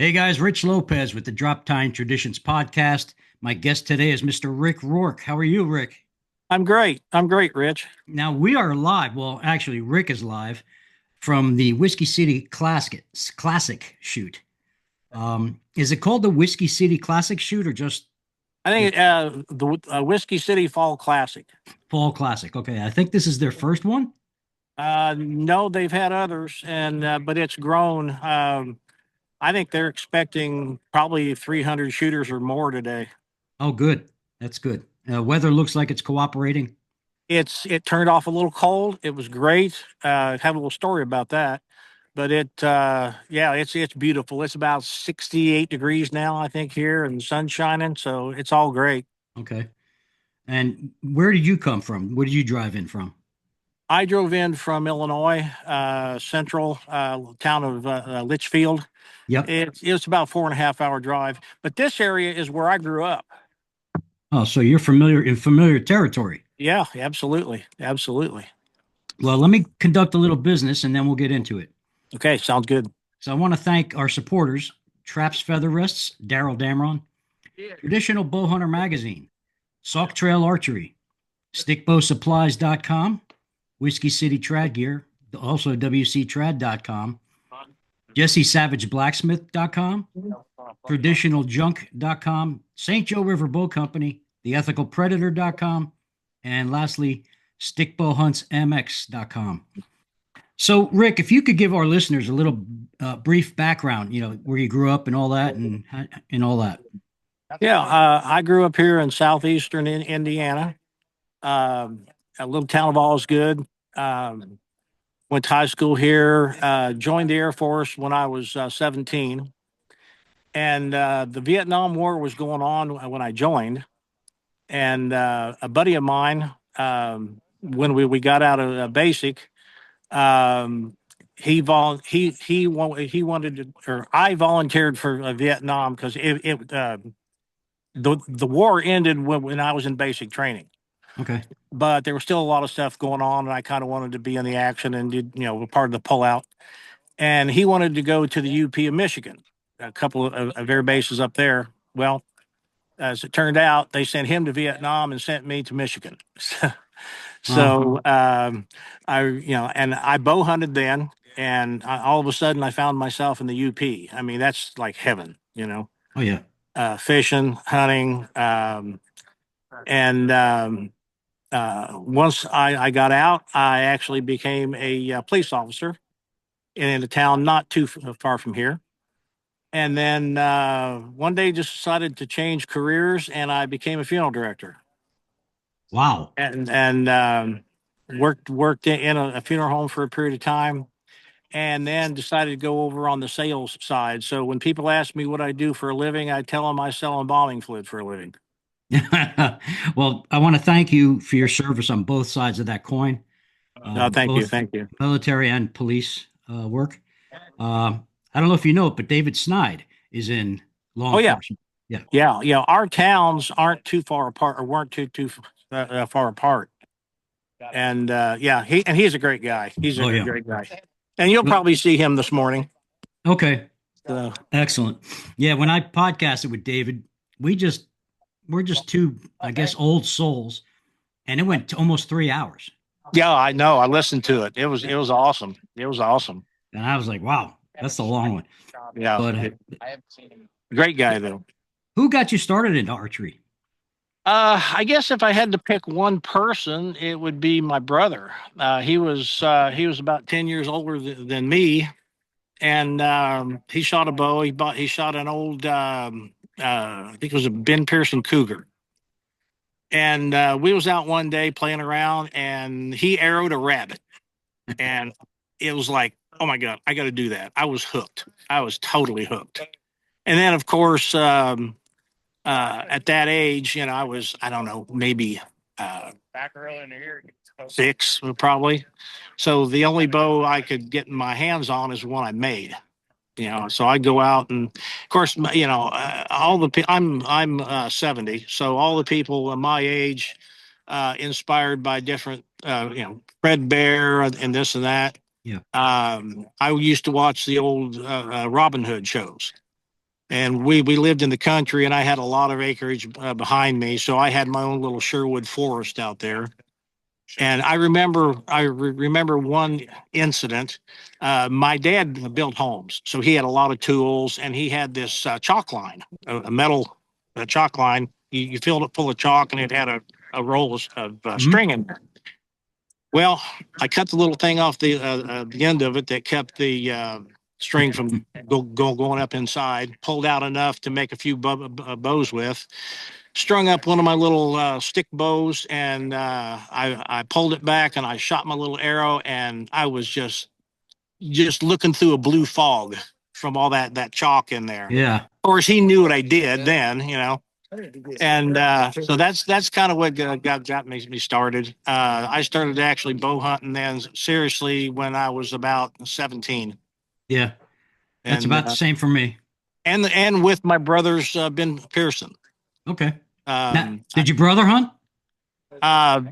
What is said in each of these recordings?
Hey guys, Rich Lopez with the Droptine Traditions Podcast. My guest today is Mr. Rick Roark. How are you, Rick? I'm great. I'm great, Rich. Now we are live. Well, actually, Rick is live from the Whiskey City Classic shoot. Is it called the Whiskey City Classic shoot or just I the think the Whiskey City Fall Classic. Fall Classic? Okay, I think this is their first one. No, they've had others, and but it's grown. I think they're expecting probably 300 shooters or more today. Oh, good. That's good. Weather looks like it's cooperating. It turned off a little cold. It was great. Have a little story about that, but yeah, it's beautiful. It's about 68 degrees now, I think, here, and the sun's shining, so it's all great. Okay. And where did you come from? Where did you drive in from? I drove in from Illinois, central town of Litchfield. Yep. It's about 4.5 hour drive, but this area is where I grew up. Oh, so you're familiar in familiar territory. Yeah, absolutely, absolutely. Well, let me conduct a little business and then we'll get into it. Okay, sounds good. So I want to thank our supporters, Traps Feather Rests, Daryl Damron, Traditional Bowhunter Magazine, Sauk Trail Archery, StickbowSupplies.com, Whiskey City Trad Gear, also WCTrad.com, Jessie Savage Blacksmith.com, TraditionalJunk.com, St. Joe River Bow Company, TheEthicalPredator.com, and lastly, StickbowHuntsMX.com. So, Rick, if you could give our listeners a little brief background, where you grew up and all that, and all that. Yeah, I grew up here in southeastern Indiana, a little town of Osgood. Um, Went to high school here. Joined the Air Force when I was 17, and the Vietnam War was going on when I joined. And a buddy of mine, when we got out of basic, um, he wanted to, or I volunteered for Vietnam because the war ended when I was in basic training, Okay. but there was still a lot of stuff going on, and I kind of wanted to be in the action and did part of the pullout. And he wanted to go to the UP of Michigan, a couple of air bases up there. Well, as it turned out, they sent him to Vietnam and sent me to Michigan. Uh, So and I bow hunted then, and all of a sudden I found myself in the UP. I mean, that's like heaven, oh yeah. fishing, hunting, and once I got out, I actually became a police officer in a town not too far from here. And then one day just decided to change careers, and I became a funeral director. Wow. And worked in a funeral home for a period of time, and then decided to go over on the sales side. So when people ask me what I do for a living, I tell them I sell embalming fluid for a living. Well, I want to thank you for your service on both sides of that coin, No, thank you, both thank you. military and police work. I don't know if you know it, but David Snide is in law Oh yeah, enforcement. Yeah. yeah, yeah. Our towns aren't too far apart, or weren't too far apart. And yeah, he's a great guy. He's Oh a yeah. great guy, and you'll Well, probably see him this morning. okay. So, Excellent. Yeah. When I podcasted with David, we just we're just two, I guess, old souls, and it went to almost 3 hours. yeah, I know. I listened to it. It was awesome. It was awesome. And I was like, wow, that's a long one. Yeah, But great guy though. who got you started into archery? I guess if I had to pick one person, it would be my brother. He was about 10 years older than me, and he shot a bow. He shot an old I think it was a Ben Pearson Cougar, and we was out one day playing around, and he arrowed a rabbit, and it was like, oh my god, I got to do that. I was hooked. I was totally hooked. And then of course, at that age, I don't know, maybe back early in the year, six probably. So the only bow I could get my hands on is one I made. So I go out, and of course, all the I'm 70, so all the people my age, inspired by different, Fred Bear and this and that. Yeah. I used to watch the old Robin Hood shows, And we lived in the country, and I had a lot of acreage behind me, so I had my own little Sherwood forest out there. And I remember one incident. My dad built homes, so he had a lot of tools, and he had this chalk line, a metal chalk line. You filled it full of chalk, and it had a roll of Mhm. string in there. Well, I cut the little thing off the end of it that kept the string from going up inside. Pulled out enough to make a few bows with. Strung up one of my little stick bows, and I pulled it back, and I shot my little arrow, and I was just looking through a blue fog from all that chalk in there. Yeah. Of course, he knew what I did then, and so that's kind of what got me started. I started actually bow hunting then seriously when I was about 17, Yeah. That's and about the same for me. and with my brothers Ben Pearson. Okay. Now, Um, did your brother hunt? uh,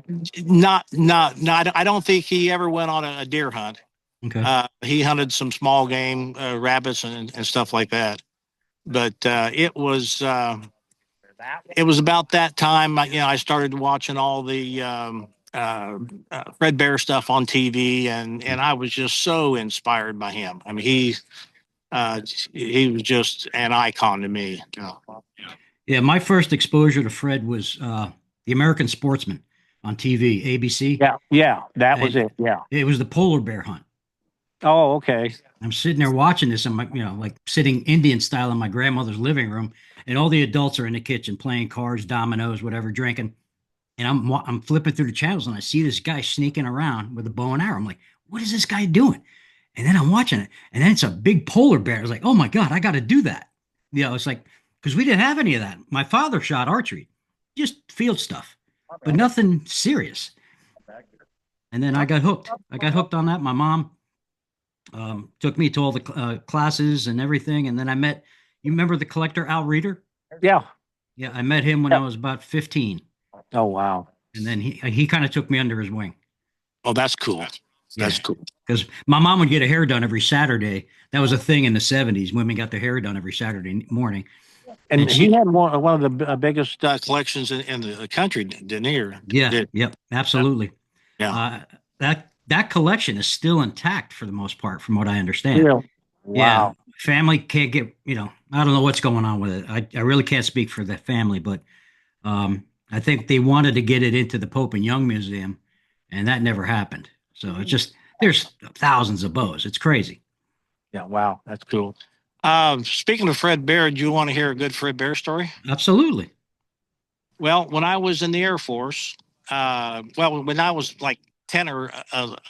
not. I don't think he ever went on a deer hunt. Okay. He hunted some small game, rabbits and stuff like that. But it was about that time. I started watching all the Fred Bear stuff on TV, and I was just so inspired by him. I mean, uh, he was just an icon to me. Yeah, my first exposure to Fred was the American Sportsman on TV, ABC, Yeah, that was and it. Yeah. it was the polar bear hunt. Oh, okay. I'm sitting there watching this. I'm like, like sitting Indian style in my grandmother's living room, and all the adults are in the kitchen playing cards, dominoes, whatever, drinking. And I'm flipping through the channels, and I see this guy sneaking around with a bow and arrow. I'm like, what is this guy doing? And then I'm watching it, and then it's a big polar bear. I was like, oh my god, I got to do that. It's like because we didn't have any of that. My father shot archery, just field stuff, but nothing serious. And then I got hooked. I got hooked on that. My mom took me to all the classes and everything. And then you remember the collector Al Reeder? Yeah. Yeah, I met him when I was about 15. Oh, wow. And then he kind of took me under his wing. Oh, that's cool. That's Yeah. cool. Because my mom would get her hair done every Saturday. That was a thing in the 70s. Women got their hair done every Saturday morning. And And he had one of the biggest collections in the country, didn't he? yeah, yep, absolutely. Yeah. That collection is still intact for the most part, from what I understand. Yeah. Yeah, Wow. family can't get, I don't know what's going on with it. I really can't speak for the family, but I think they wanted to get it into the Pope and Young Museum, and that never happened. So there's thousands of bows. It's crazy. Yeah. Wow. That's cool. Speaking of Fred Bear, do you want to hear a good Fred Bear story? Absolutely. Well, when I was in the Air Force, when I was like 10 or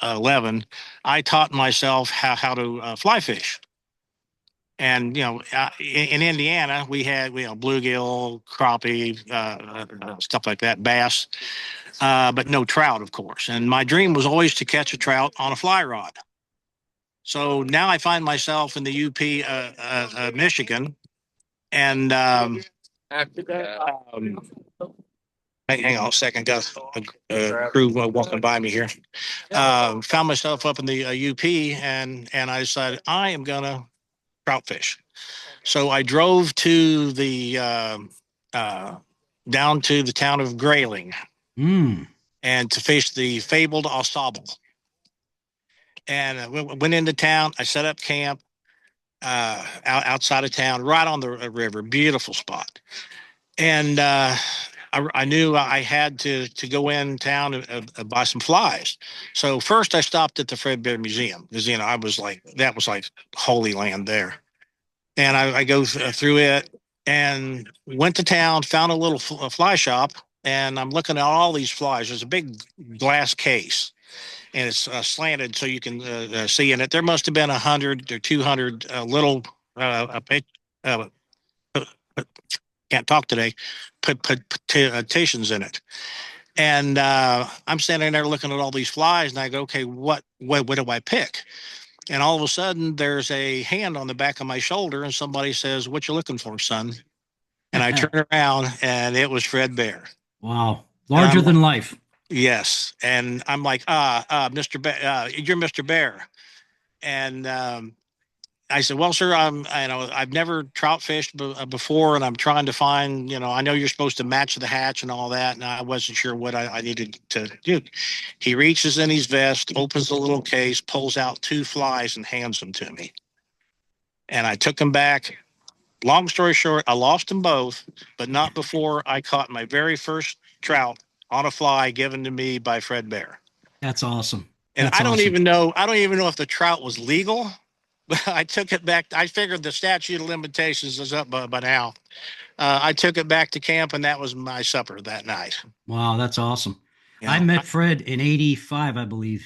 11, I taught myself how to fly fish. And in Indiana, we had bluegill, crappie, stuff like that, bass, but no trout, of course. And my dream was always to catch a trout on a fly rod. So now I find myself in the UP, Michigan, and hang on a second, got a crew walking by me here. Found myself up in the UP, and I decided I am gonna trout fish. So I drove to the down to the town of Grayling Mm. and to fish the fabled Au Sable. And I went into town. I set up camp outside of town, right on the river. Beautiful spot. And I knew I had to go in town and buy some flies. So first I stopped at the Fred Bear Museum because I was like that was like holy land there. And I go through it and went to town, found a little fly shop, and I'm looking at all these flies. There's a big glass case, and it's slanted so you can see in it. There must have been 100 or 200 little uh, can't talk today, petitions in it. And I'm standing there looking at all these flies, and I go, okay, what do I pick? And all of a sudden, there's a hand on the back of my shoulder, and somebody says, "What you looking for, son?" And I turn around, and it was Fred Bear. Wow. And Larger than life. yes. And I'm like, Mr. Bear, you're Mr. Bear. And I said, well, sir, I've never trout fished before, and I'm trying to find, I know you're supposed to match the hatch and all that, and I wasn't sure what I needed to do. He reaches in his vest, opens the little case, pulls out 2 flies, and hands them to me. And I took them back. Long story short, I lost them both, but not before I caught my very first trout on a fly given to me by Fred Bear. That's awesome. And That's I don't awesome. even know if the trout was legal, but I took it back. I figured the statute of limitations is up by now. I took it back to camp, and that was my supper that night. Wow, that's awesome. You I know, met Fred in 85, I believe.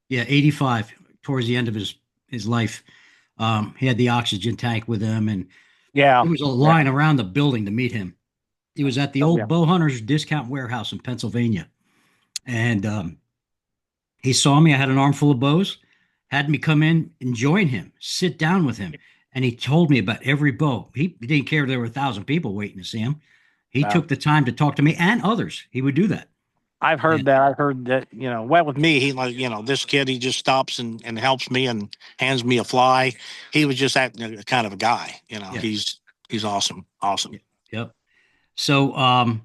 Yeah, 85, towards the end of his life. He had the oxygen tank with him, and yeah, there was a line around the building to meet him. He was at the old yeah. Bowhunter's discount warehouse in Pennsylvania. And he saw me. I had an armful of bows, had me come in and join him, sit down with him. And he told me about every bow. He didn't care if there were 1,000 people waiting to see him. He took the time to talk to me and others. He would do that. I've heard that. I've heard that, well, with me, he this kid, he just stops and helps me and hands me a fly. He was just that kind of a guy, Yeah. He's awesome. Awesome. Yep. So,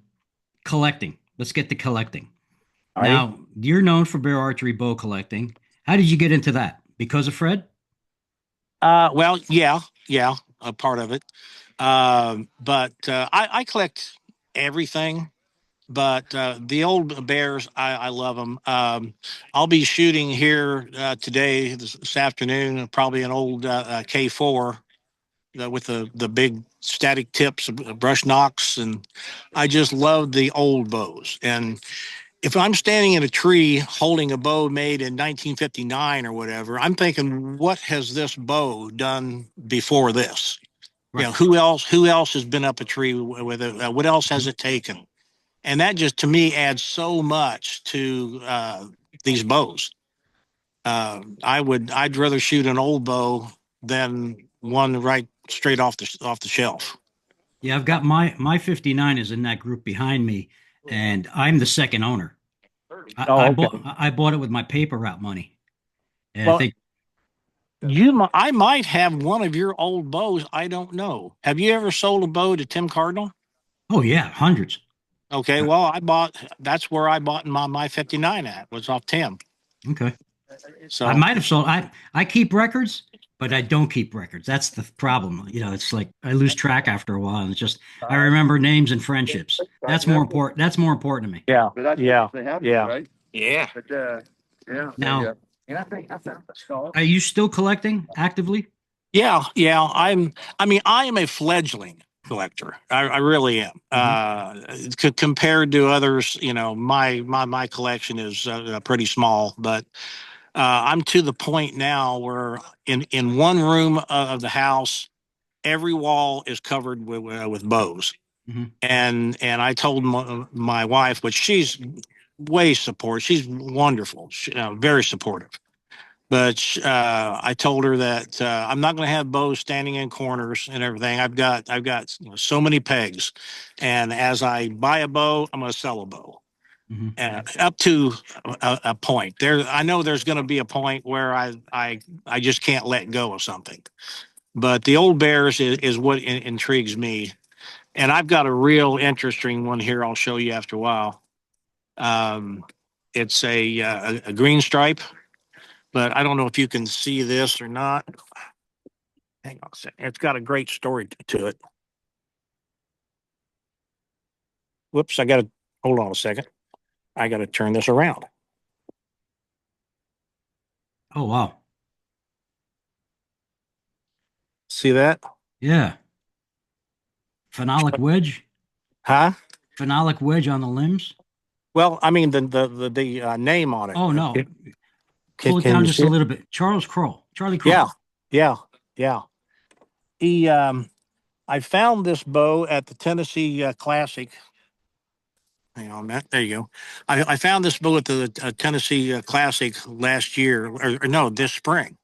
collecting. Let's get to collecting. All right. Now, you're known for bear archery bow collecting. How did you get into that? Because of Fred? Well, yeah, a part of it. But I collect everything. But the old bears, I love them. I'll be shooting here today, this afternoon, probably an old K4 with the big static tips, brush knocks, and I just love the old bows. And if I'm standing in a tree holding a bow made in 1959 or whatever, I'm thinking, what has this bow done before this? Right. Who else has been up a tree with it? What else has it taken? And that just, to me, adds so much to these bows. I'd rather shoot an old bow than one right straight off the shelf. Yeah, I've got my 59 is in that group behind me, and I'm the second owner. I bought it with my paper route money. And Well, I think I might have one of your old bows. I don't know. Have you ever sold a bow to Tim Cardinal? oh yeah, hundreds. Okay, well, that's where I bought my 59 at, was off Tim. Okay. So I might have sold. I keep records, but I don't keep records. That's the problem. It's like I lose track after a while, and it's just I remember names and friendships. That's more important. That's more important to me. yeah, yeah. Right? Yeah. But, yeah. Now, And I think I found the skull. are you still collecting actively? Yeah. I am a fledgling collector. I really am. Compared to others, my collection is pretty small, but I'm to the point now where in one room of the house, every wall is covered with bows. Mm-hmm. And I told my wife, which she's way supportive. She's wonderful, very supportive. But I told her that I'm not going to have bows standing in corners and everything. I've got so many pegs, and as I buy a bow, I'm going to sell a bow. Mm-hmm. Up to a point. I know there's going to be a point where I just can't let go of something. But the old bears is what intrigues me, and I've got a real interesting one here. I'll show you after a while. It's a green stripe. But I don't know if you can see this or not. Hang on a second. It's got a great story to it. Whoops, hold on a second. I got to turn this around. Oh wow. See that? Yeah. Phenolic wedge. Huh? Phenolic wedge on the limbs. Well, I mean the name on it. Oh no. Can Pull it down you just see a it? little bit. Charlie Kroll. Yeah. I found this bow at the Tennessee Classic. Hang on, Matt. There you go. I found this bow at the Tennessee Classic last year, or no, this spring.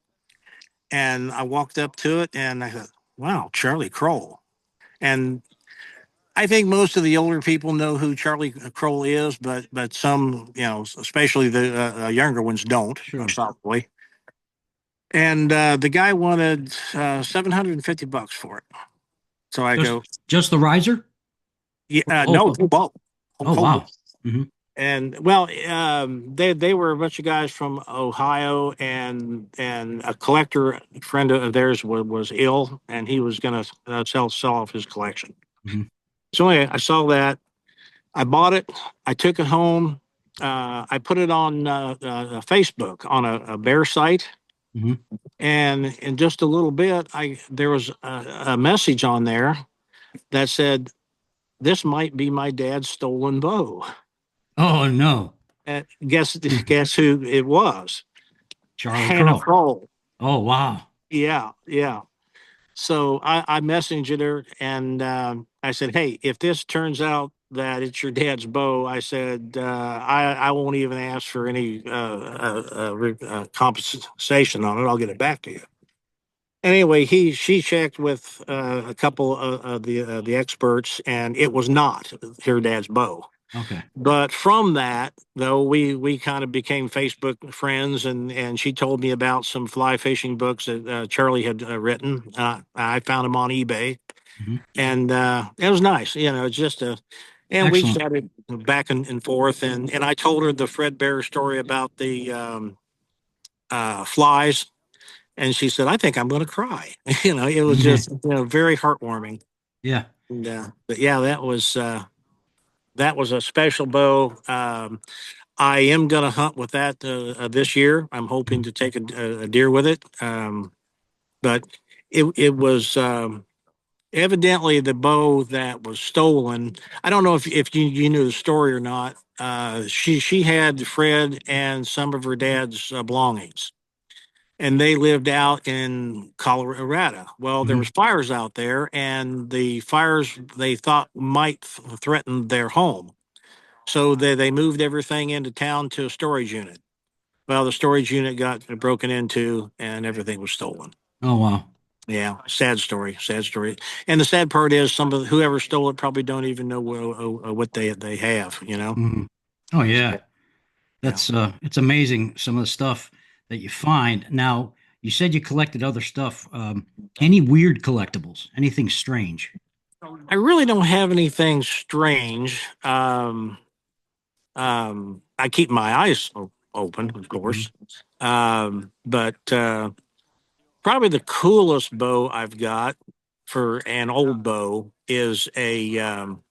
And I walked up to it and I thought, wow, Charlie Kroll. And I think most of the older people know who Charlie Kroll is, but some, especially the younger ones don't, Sure. probably. And the guy wanted $750 for it. So I go, Just the riser? yeah, Oh, no, whole bow. oh wow. Mm-hmm. And well, they were a bunch of guys from Ohio, and a collector friend of theirs was ill, and he was going to sell off his collection. Mm-hmm. So anyway, I saw that, I bought it, I took it home, I put it on Facebook on a bear site, Mm-hmm. and in just a little bit, there was a message on there that said, "This might be my dad's stolen bow." Oh no. And guess who it was? Charlie Hannah Crow. Kroll. Oh wow. Yeah, yeah. So I messaged her, and I said, "Hey, if this turns out that it's your dad's bow," I said, I won't even ask for any compensation on it. I'll get it back to you." Anyway, she checked with a couple of the experts, and it was not her dad's bow. Okay. But from that, though, we kind of became Facebook friends, and she told me about some fly fishing books that Charlie had written. I found them on eBay, Mm-hmm. and it was nice. It's just a, and we Excellent. started back and forth, and I told her the Fred Bear story about the flies, and she said, "I think I'm going to cry." It was just very heartwarming. Yeah. And, but yeah, that was a special bow. I am going to hunt with that this year. I'm hoping to take a deer with it. But it was evidently the bow that was stolen. I don't know if you knew the story or not. She had Fred and some of her dad's belongings, and they lived out in Colorado. Well, there Mm-hmm. was fires out there, and the fires they thought might threaten their home. So they moved everything into town to a storage unit. Well, the storage unit got broken into, and everything was stolen. Oh wow. Yeah, sad story, sad story. And the sad part is, some of whoever stole it probably don't even know what they have. Mm-hmm. Oh yeah. Yeah. It's amazing some of the stuff that you find. Now, you said you collected other stuff. Any weird collectibles? Anything strange? I really don't have anything strange. I keep my eyes open, of course. But probably the coolest bow I've got for an old bow is a um,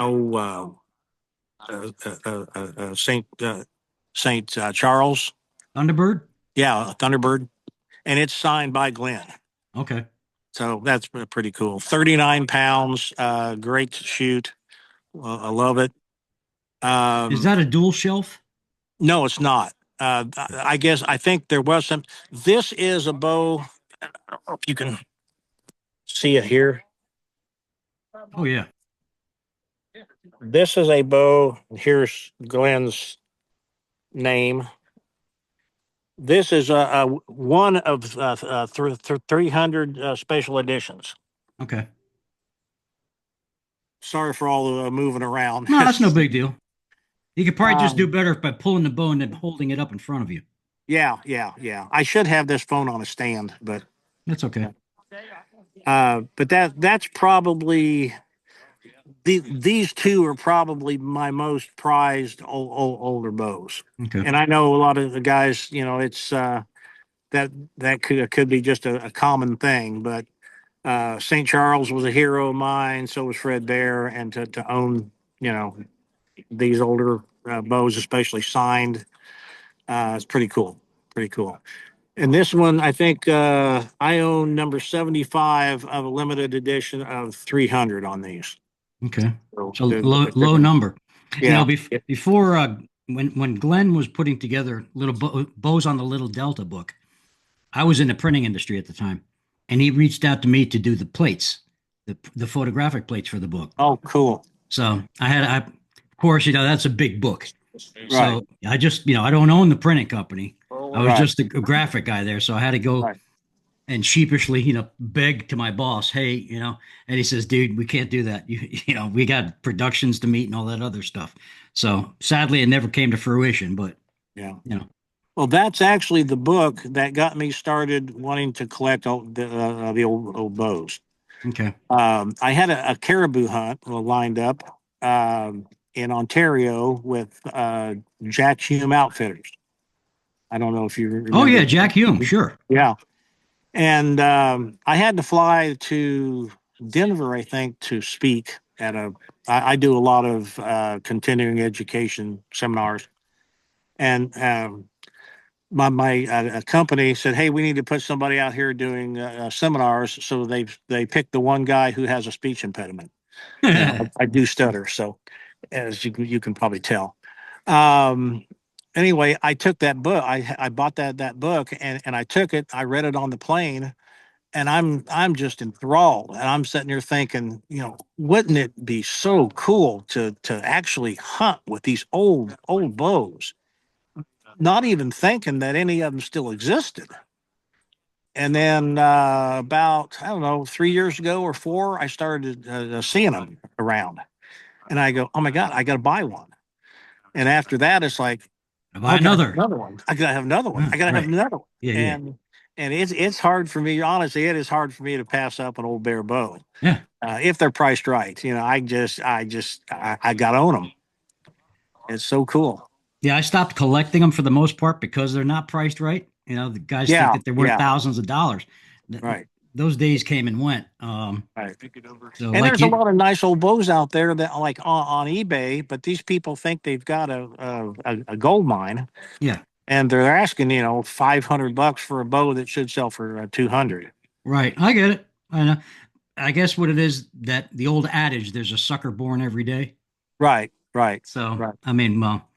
oh Saint Charles. Thunderbird? Yeah, a Thunderbird, and it's signed by Glenn. Okay. So that's pretty cool. 39 pounds, great to shoot. I love it. Is that a dual shelf? No, it's not. I think there was some. This is a bow. I don't know if you can see it here. Oh yeah. This is a bow. Here's Glenn's name. This is a one of 300 special editions. Okay. Sorry for all the moving around. No, that's no big deal. You could probably just do Um, better by pulling the bow and then holding it up in front of you. yeah. I should have this phone on a stand, but That's okay. that's probably these two are probably my most prized older bows. Okay. And I know a lot of the guys, it's that could be just a common thing, but St. Charles was a hero of mine. So was Fred Bear, and to own these older bows, especially signed, it's pretty cool. Pretty cool. And this one, I think I own number 75 of a limited edition of 300 on these. Okay. So So low number. yeah. Before when Glenn was putting together little bows on the Little Delta book, I was in the printing industry at the time, and he reached out to me to do the plates, the photographic plates for the book. Oh, cool. So of course, that's a big book. Right. So I just, I don't own the printing company. I was Right. just a graphic guy there. So I had to go Right. and sheepishly, beg to my boss, hey, and he says, dude, we can't do that. We got productions to meet and all that other stuff. So sadly, it never came to fruition, but Yeah. Well, that's actually the book that got me started wanting to collect the old bows. Okay. I had a caribou hunt lined up in Ontario with Jack Hume Outfitters. I don't know if you Oh yeah, remember. Jack Hume, sure. Yeah. And I had to fly to Denver, I think, to speak at I do a lot of continuing education seminars. And my company said, "Hey, we need to put somebody out here doing seminars." So they picked the one guy who has a speech impediment. I do stutter, so as you can probably tell. Um, anyway, I took that book. I bought that book and I took it. I read it on the plane, and I'm just enthralled. And I'm sitting here thinking, wouldn't it be so cool to actually hunt with these old bows? Not even thinking that any of them still existed. And then about, I don't know, 3 years ago or four, I started seeing them around. And I go, oh my God, I got to buy one. And after that, it's like, Buy okay, I got another. another one. I got to have another one. I got to have Right. another one. Yeah, yeah. And it's hard for me, honestly, it is hard for me to pass up an old bear bow. Yeah. If they're priced right. I got to own them. It's so cool. Yeah, I stopped collecting them for the most part because they're not priced right. The guys think Yeah, that they're worth yeah, thousands of dollars. right. Those days came and went. Right. So And like there's a you, lot of nice old bows out there that like on eBay, but these people think they've got a gold mine, yeah, and they're asking $500 for a bow that should sell for 200. right. I get it. I know. I guess what it is that the old adage, there's a sucker born every day. Right, right, So, right. I mean, well,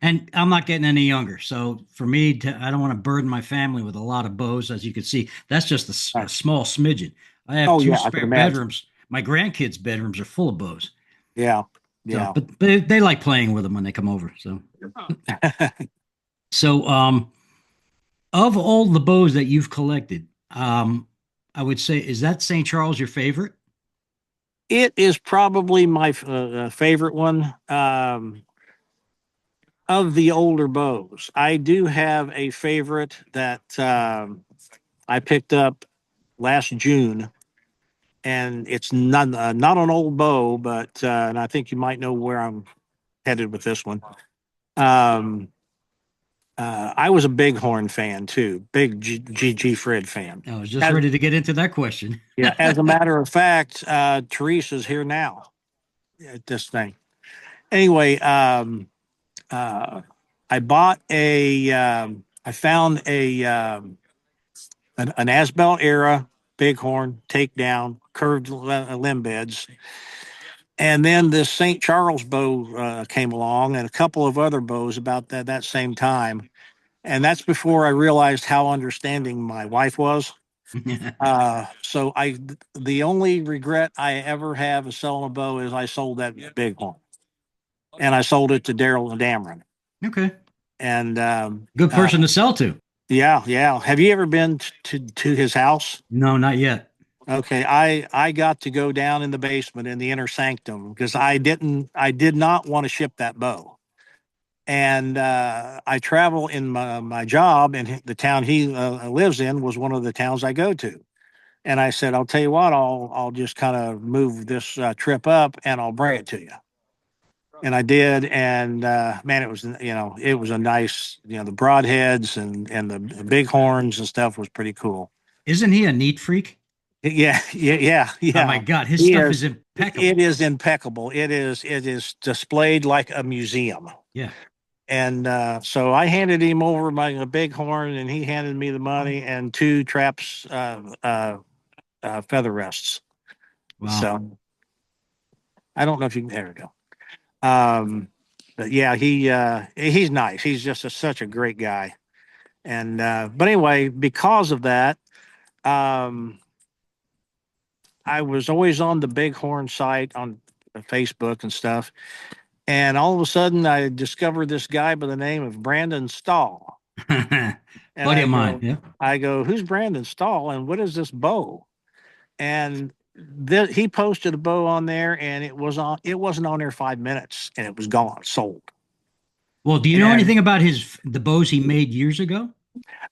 and I'm not getting any younger. So for me, I don't want to burden my family with a lot of bows. As you can see, that's just a Right. small smidgen. I have Oh two yeah, I can spare imagine. bedrooms. My grandkids' bedrooms are full of bows. Yeah, So, yeah. but they like playing with them when they come over. So, of all the bows that you've collected, I would say, is that St. Charles your favorite? It is probably my favorite one of the older bows. I do have a favorite that I picked up last June, and it's not an old bow, but and I think you might know where I'm headed with this one. Um, I was a Bighorn fan too, big G Fred fan. I was just As, ready to get into that question. yeah, as a matter of fact, Teresa's here now at this thing. Anyway, I bought I found an Asbel era Bighorn takedown curved limb beds. And then this St. Charles bow came along and a couple of other bows about that same time. And that's before I realized how understanding my wife was. So the only regret I ever have of selling a bow is I sold that Bighorn, and I sold it to Daryl Damron. Okay. And Good person to sell to. yeah, yeah. Have you ever been to his house? No, not yet. Okay, I got to go down in the basement in the inner sanctum because I did not want to ship that bow. And I travel in my job, and the town he lives in was one of the towns I go to. And I said, I'll tell you what, I'll just kind of move this trip up, and I'll bring it to you. And I did, and man, it was a nice, the broadheads and the big horns and stuff was pretty cool. Isn't he a neat freak? Yeah, yeah, yeah, Oh my yeah. God, his He stuff is. is impeccable. It is impeccable. It is displayed like a museum. Yeah. And so I handed him over my bighorn, and he handed me the money and two traps, feather rests. Wow. So I don't know if you can. There we go. But yeah, he's nice. He's just such a great guy. And but anyway, because of that, um, I was always on the Bighorn site on Facebook and stuff. And all of a sudden, I discovered this guy by the name of Brandon Stahl. And Buddy of mine. Yeah. I go, who's Brandon Stahl, and what is this bow? And he posted a bow on there, and it wasn't on there 5 minutes, and it was gone, sold. Well, do you know And anything about the bows he made years ago?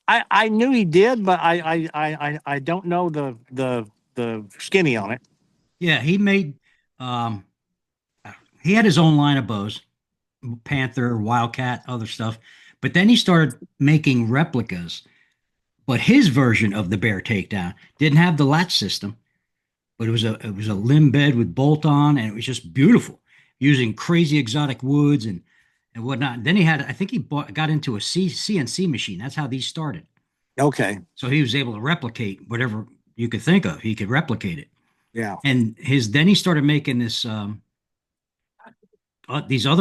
I knew he did, but I don't know the skinny on it. Yeah, um he had his own line of bows, Panther, Wildcat, other stuff. But then he started making replicas. But his version of the Bear takedown didn't have the latch system, but it was a limb bed with bolt on, and it was just beautiful, using crazy exotic woods and whatnot. Then he had, I think he got into a CNC machine. That's how these started. Okay. So he was able to replicate whatever you could think of. He could replicate it. Yeah. And then he started making these other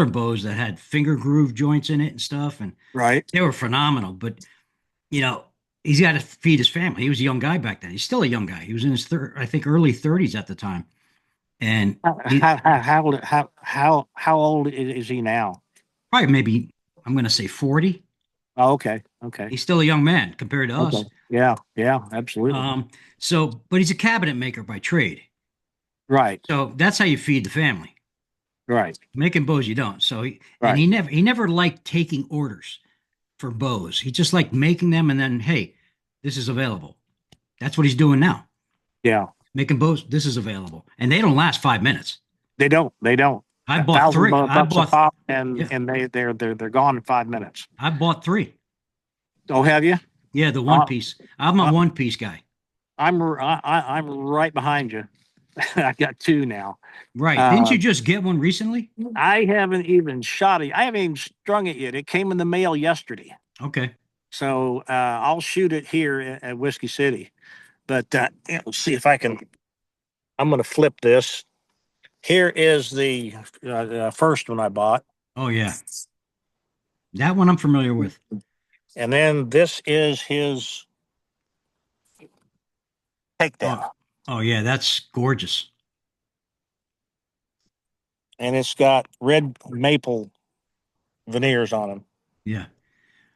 bows that had finger groove joints in it and stuff, and Right. they were phenomenal. But you know, he's got to feed his family. He was a young guy back then. He's still a young guy. He was in his I think early 30s at the time, and he How old is he now? probably maybe I'm going to say 40. Oh, okay. Okay. He's still a young man compared to Okay. us. Yeah. Yeah. Absolutely. But he's a cabinet maker by trade. Right. So that's how you feed the family. Right. Making bows, you don't. So Right. he never liked taking orders for bows. He just liked making them, and then hey, this is available. That's what he's doing now. Yeah. Making bows. This is available, and they don't last 5 minutes. They don't. They don't. I bought three. $1,000 a pop, Yeah, and they're gone in 5 minutes. I bought three. Oh, have you? Yeah, the one piece. I'm a one piece guy. I'm right behind you. I got two now. Right. Didn't you just get one recently? I haven't even shot it. I haven't even strung it yet. It came in the mail yesterday. Okay. So I'll shoot it here at Whiskey City. But yeah, let's see if I can. I'm going to flip this. Here is the first one I bought. Oh yeah. That one I'm familiar with. And then this is his takedown. Oh yeah, that's gorgeous. And it's got red maple veneers on them. Yeah.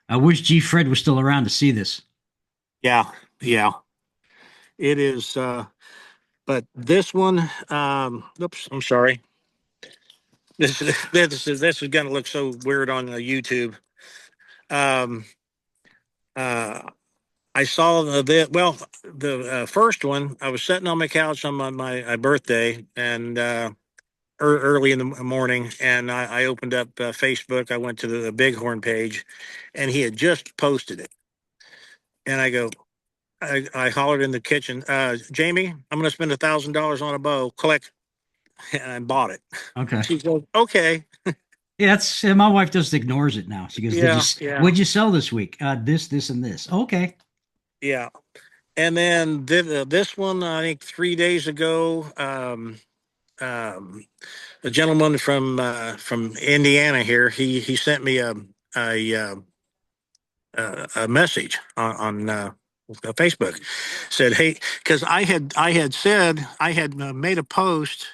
I wish G Fred was still around to see this. Yeah, yeah. It is but this one oops, I'm sorry. This is gonna look so weird on YouTube. Um I saw the first one. I was sitting on my couch on my birthday, and early in the morning, and I opened up Facebook. I went to the Bighorn page, and he had just posted it. And I hollered in the kitchen, Jamie, I'm going to spend $1,000 on a bow. Click, and I bought it. Okay. She goes, okay. Yeah, that's my wife just ignores it now. She goes, Yeah. What'd you sell this week? This, and this. Okay. Yeah. And then this one, I think 3 days ago, a gentleman from Indiana here, he sent me a, a message on Facebook. Said, hey, because I had said I had made a post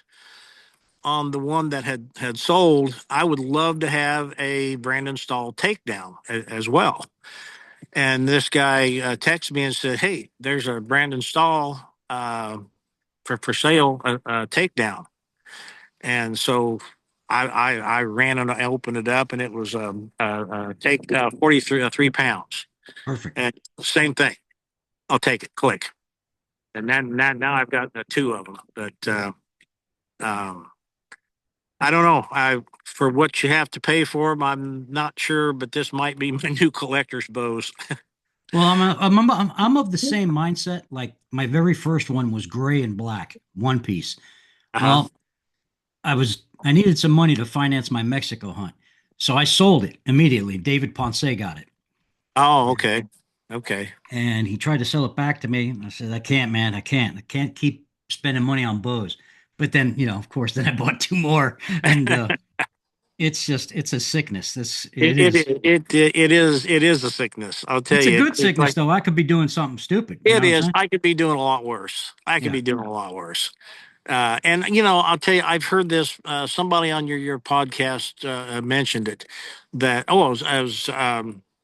on the one that had sold. I would love to have a Brandon Stahl takedown as well. And this guy texted me and said, hey, there's a Brandon Stahl for sale, takedown. And so I ran and I opened it up, and it was take 43 3 pounds. Perfect. And same thing. I'll take it. Click. And then now I've got two of them. But I don't know. For what you have to pay for them, I'm not sure. But this might be my new collector's bows. Well, I'm of the same mindset. Like my very first one was gray and black, one piece. Uh-huh. Well, I needed some money to finance my Mexico hunt. So I sold it immediately. David Ponce got it. Oh, okay. Okay. And he tried to sell it back to me. I said, I can't, man. I can't. I can't keep spending money on bows. But then, of course, then I bought two more. And it's a sickness. It is a sickness. I'll tell It's you. a good sickness, though. I could be doing something stupid. It is. I could be doing a lot worse. And I'll tell you, I've heard this. Somebody on your podcast mentioned it. That I was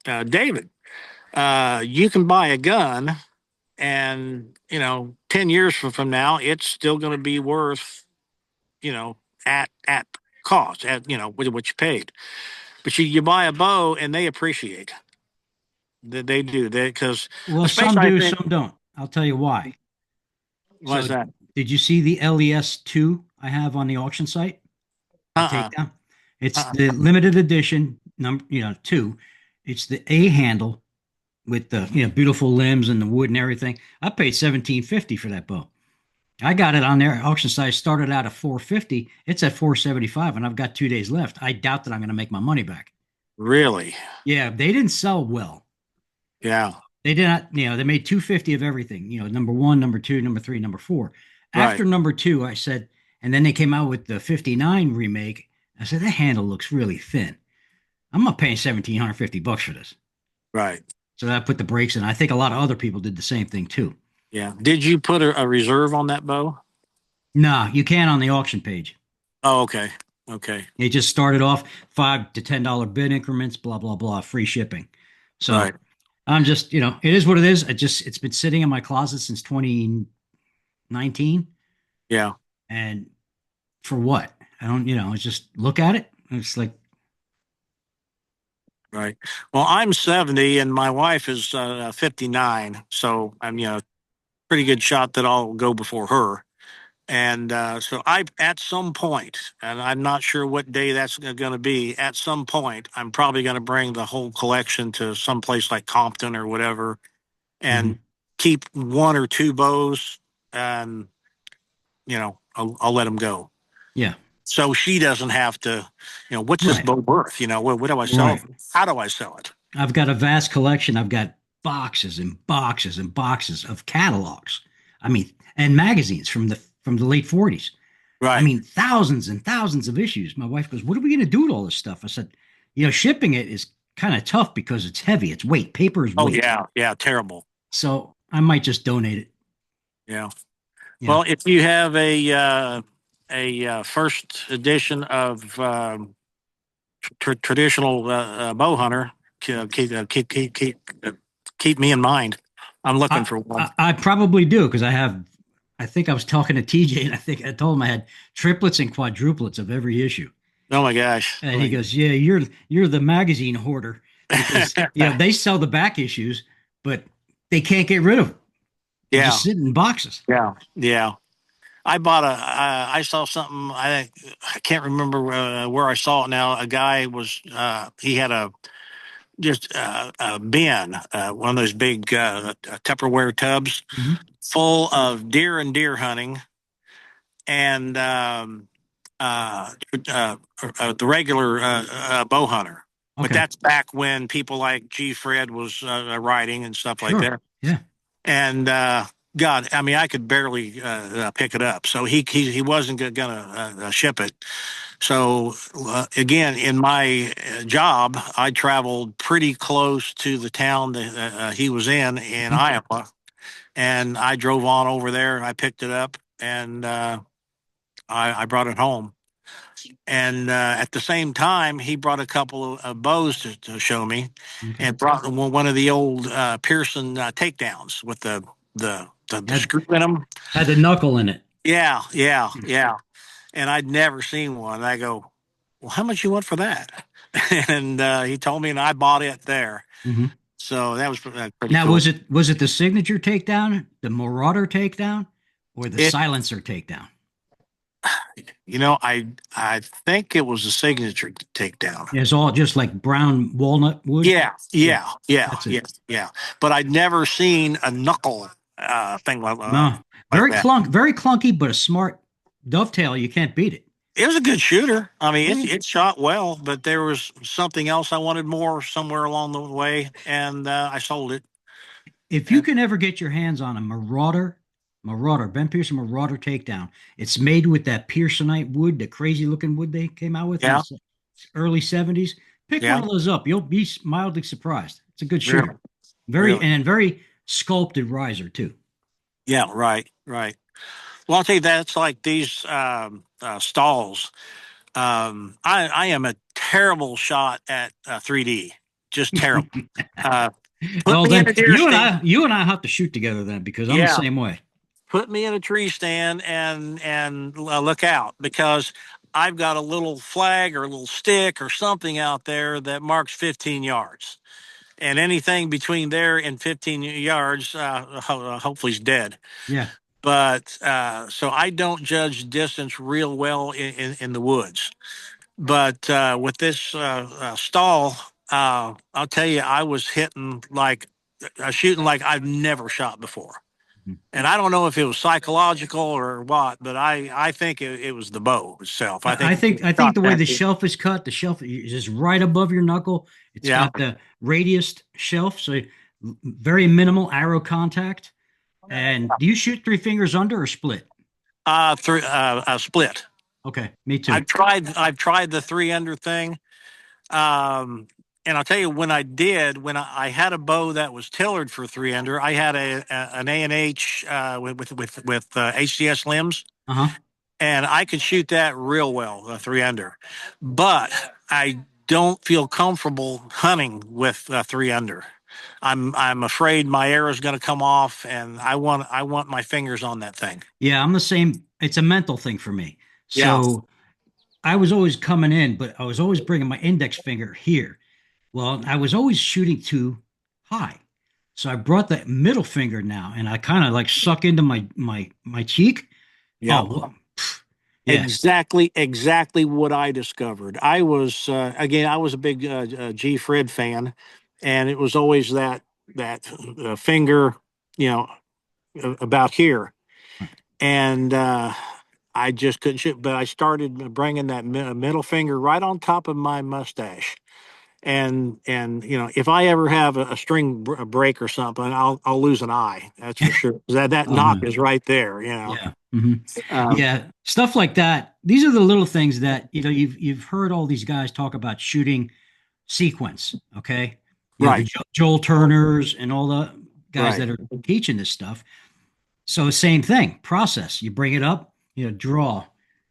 David. You can buy a gun, and 10 years from now, it's still going to be worth, at cost, at what you paid. But you buy a bow and they appreciate that they do that because Well, some especially I do, think some don't. I'll tell you why. what's So, that? did you see the LES 2 I have on the auction site? The Uh takedown. It's uh the limited edition number, 2. It's the A handle with the beautiful limbs and the wood and everything. I paid 1750 for that bow. I got it on their auction site. Started out at 450. It's at 475, and I've got 2 days left. I doubt that I'm going to make my money back. really? Yeah, they didn't sell well. Yeah. They did not. They made 250 of everything. Number one, number two, number three, number four. Right. After number two, I said, and then they came out with the 59 remake. I said that handle looks really thin. I'm not paying $1,750 for this. Right. So I put the brakes in. I think a lot of other people did the same thing too. Yeah. Did you put a reserve on that bow? Nah, you can on the auction page. Oh, okay. Okay. It just started off $5 to $10 bid increments, blah blah blah, free shipping. So Right. I'm just, it is what it is. It's been sitting in my closet since 2019, Yeah. and for what? I don't, it's just look at it. It's like, Right. Well, I'm 70 and my wife is 59, so I'm pretty good shot that I'll go before her. And so I, at some point, and I'm not sure what day that's going to be. At some point, I'm probably going to bring the whole collection to some place like Compton or whatever, and mhm. keep one or two bows, and I'll let them go. Yeah, So she doesn't have to, what's this right, bow worth? What do I sell it right. for? How do I sell it? I've got a vast collection. I've got boxes and boxes and boxes of catalogs. I mean, and magazines from the late 40s. I Right. mean, thousands and thousands of issues. My wife goes, "What are we going to do with all this stuff?" I said, shipping it is kind of tough because it's heavy. It's weight. Paper is Oh weight. yeah, yeah, terrible. So I might just donate it. Yeah. Yeah. Well, if you have a first edition of traditional bow hunter, keep me in mind. I'm looking I, for one. I probably do because I think I was talking to TJ and I think I told him I had triplets and quadruplets of every issue. Oh my gosh. And he goes, "Yeah, you're the magazine hoarder because they sell the back issues, but they can't get rid of them. They Yeah, just sit in boxes." yeah, yeah. I saw something. I can't remember where I saw it now. A guy was he had a bin, one of those big Tupperware tubs Mhm. full of deer and deer hunting, and the regular bow hunter. But Okay. that's back when people like G. Fred was riding and stuff like Sure. that. Yeah. And God, I mean, I could barely pick it up. So he wasn't going to ship it. So again, in my job, I traveled pretty close to the town that he was in Mhm. Iowa, and I drove on over there. I picked it up, and I brought it home. And at the same time, he brought a couple of bows to show me, Okay. and brought one of the old Pearson takedowns with the Had screw in them. had the knuckle in it. Yeah, yeah, yeah. And I'd never seen one. I go, well, how much you want for that? And he told me, and I bought it there. Mhm. So that was pretty Now, cool. was it the signature takedown, the Marauder takedown, or the It, silencer takedown? I think it was a signature takedown. It's all just like brown walnut wood. Yeah, Yeah, yeah, yeah, that's yeah, it. yeah. But I'd never seen a knuckle thing No, like that. very clunky, but a smart dovetail. You can't beat it. It was a good shooter. I mean, Yeah. it shot well, but there was something else I wanted more somewhere along the way, and I sold it. If you And can ever get your hands on a Marauder, Ben Pearson Marauder takedown, it's made with that Pearsonite wood, the crazy looking wood they came out with in yeah, the early 70s. Pick one yeah, of those up. You'll be mildly surprised. It's a good really, shooter. Very, really, and very sculpted riser too. yeah, right, right. Well, I'll tell you, that's like these stalls. I am a terrible shot at 3D, just terrible. Uh, put Well, me in then a deer stand. you and I have to shoot together then because I'm the Yeah, same way. put me in a tree stand and look out because I've got a little flag or a little stick or something out there that marks 15 yards. And anything between there and 15 yards, hopefully is dead. Yeah. But so I don't judge distance real well in the woods. But with this stall, I'll tell you, I was shooting like I've never shot before. Mhm. And I don't know if it was psychological or what, but I think it was the bow itself. I think the way the shelf is cut, the shelf is just right above your knuckle. It's Yeah. got the radiused shelf, so very minimal arrow contact. And do you shoot three fingers under or split? Through split. Okay, me too. I've tried the 3 under thing. And I'll tell you, when I had a bow that was tailored for 3 under, I had an A&H with HCS limbs, Uh-huh. and I could shoot that real well, 3 under. But I don't feel comfortable hunting with 3 under. I'm afraid my arrow is going to come off, and I want my fingers on that thing. Yeah, I'm the same. It's a mental thing for me. Yeah. So I was always coming in, but I was always bringing my index finger here. Well, I was always shooting too high. So I brought the middle finger now and I kind of like suck into my cheek. Yeah. Oh, well, yeah. Exactly what I discovered. I was a big G. Fred fan, and it was always that finger, you know, about here, and I just couldn't shoot. But I started bringing that middle finger right on top of my mustache, and if I ever have a string break or something, I'll lose an eye. That's for sure. That Oh, knock no. is right there. Yeah. Mhm. Um, Yeah. Stuff like that. These are the little things that, you've heard all these guys talk about shooting sequence. Okay. The Right. Joel Turners and all the guys Right. that are teaching this stuff. So same thing, process. You bring it up, draw,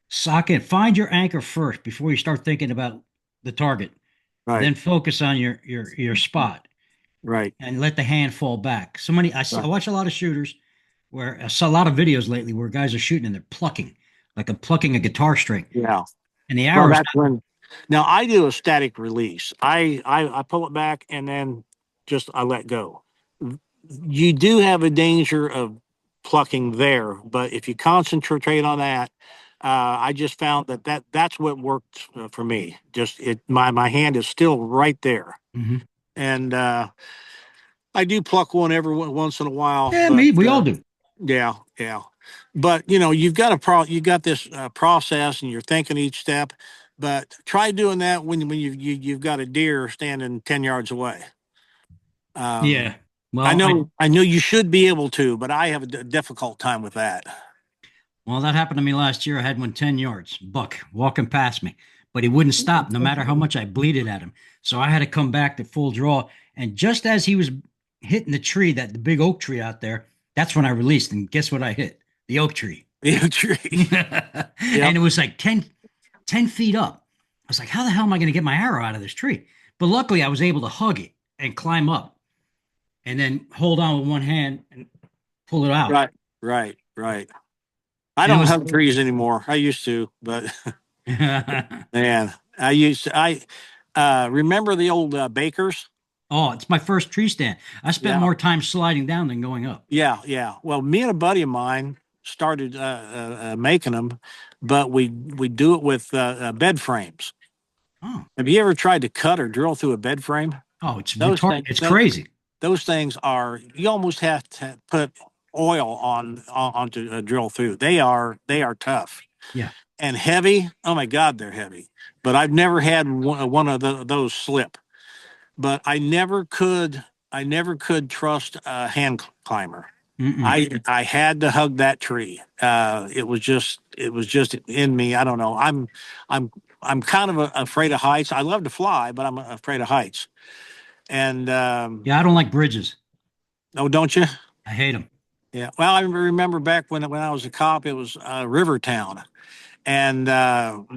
sock it, find your anchor first before you start thinking about the target. Right. Then focus on your spot Right. and let the hand fall back. I watch a lot of shooters where I saw a lot of videos lately where guys are shooting and they're plucking, like I'm plucking a guitar string. Yeah. And the Well, arrow's that's when. Now I do a static release. I pull it back and then just I let go. You do have a danger of plucking there, but if you concentrate on that, I just found that's what worked for me. Just my hand is still right there, Mhm. and I do pluck one once in a while. Yeah, but, we all do. Yeah, yeah. But you got this process and you're thinking each step, but try doing that when you've got a deer standing 10 yards away. Yeah. Well, I know you should be able to, but I have a difficult time with that. well, that happened to me last year. I had one 10 yards, buck walking past me, but he wouldn't stop no matter how much I bleated at him. So I had to come back to full draw. And just as he was hitting the tree, the big oak tree out there, that's when I released. And guess what I hit? The oak tree. The tree. And it was like 10 feet up. I was like, how the hell am I going to get my arrow out of this tree? But luckily, I was able to hug it and climb up and then hold on with one hand and pull it out. Right. I don't have trees anymore. I used to, but man, I remember the old bakers. Oh, it's my first tree stand. I spent more time sliding down than going up. Yeah. Well, me and a buddy of mine started making them, but we do it with bed frames. Oh, Have you ever tried to cut or drill through a bed frame? it's crazy. Those things you almost have to put oil onto drill through. They are tough. Yeah. And heavy. Oh my God, they're heavy. But I've never had one of those slip. But I never could trust a hand climber. Mm-mm. I had to hug that tree. It was just in me. I don't know. I'm kind of afraid of heights. I love to fly, but I'm afraid of heights. And Yeah, I don't like bridges. oh, don't you? I hate them. Yeah. Well, I remember back when I was a cop, it was Rivertown, and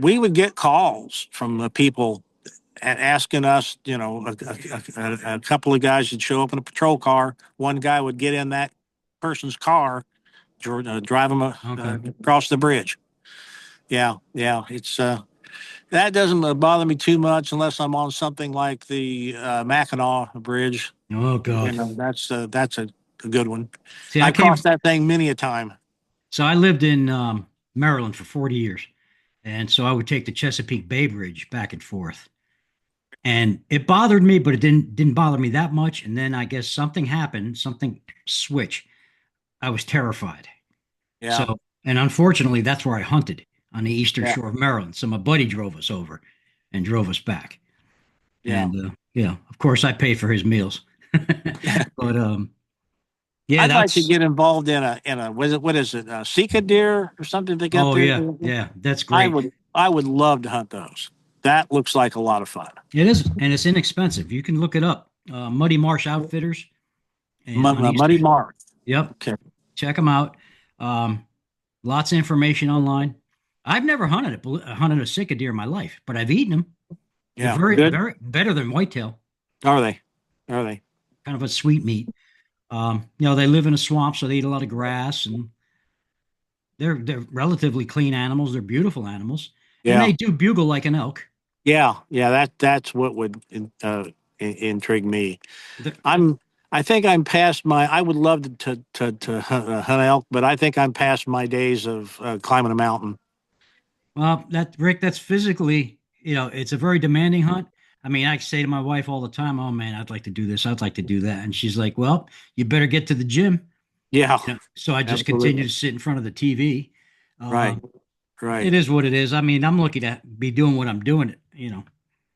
we would get calls from the people asking us, a couple of guys would show up in a patrol car. One guy would get in that person's car, drive them Okay. across the bridge. Yeah. It's that doesn't bother me too much unless I'm on something like the Mackinac Bridge. Oh You God. know, that's a good one. See, I I crossed came. that thing many a time. So I lived in Maryland for 40 years, and so I would take the Chesapeake Bay Bridge back and forth, and it bothered me, but it didn't bother me that much. And then I guess something happened, something switched. I was terrified. Yeah, So, and unfortunately, that's where I hunted on the eastern yeah, shore of Maryland. So my buddy drove us over and drove us back. yeah. And of course, I paid for his meals. But yeah, I'd like to that's get involved in a what is it, a Sika deer or something they got oh there? yeah, that's I great. would I would love to hunt those. That looks like a lot of fun. It is, and it's inexpensive. You can look it up. Muddy Marsh Outfitters and on East. Muddy Mark. Yep, Okay. check them out. Um, Lots of information online. I've never hunted a Sika deer in my life, but I've eaten them. They're Yeah. very, Good. very better than whitetail. Are they? Are they? Kind of a sweet meat. They live in a swamp, so they eat a lot of grass, and they're relatively clean animals. They're beautiful animals, and Yeah. they do bugle like an elk. Yeah. That's what would intrigue me. The- I'm. I think I'm past my. I would love to hunt elk, but I think I'm past my days of climbing a mountain. well, that Rick, that's physically, it's a very demanding hunt. I mean, I say to my wife all the time, "Oh man, I'd like to do this. I'd like to do that," and she's like, "Well, you better get to the gym." Yeah. So I just continue Absolutely. to sit in front of the TV. Right. It Right. is what it is. I mean, I'm lucky to be doing what I'm doing.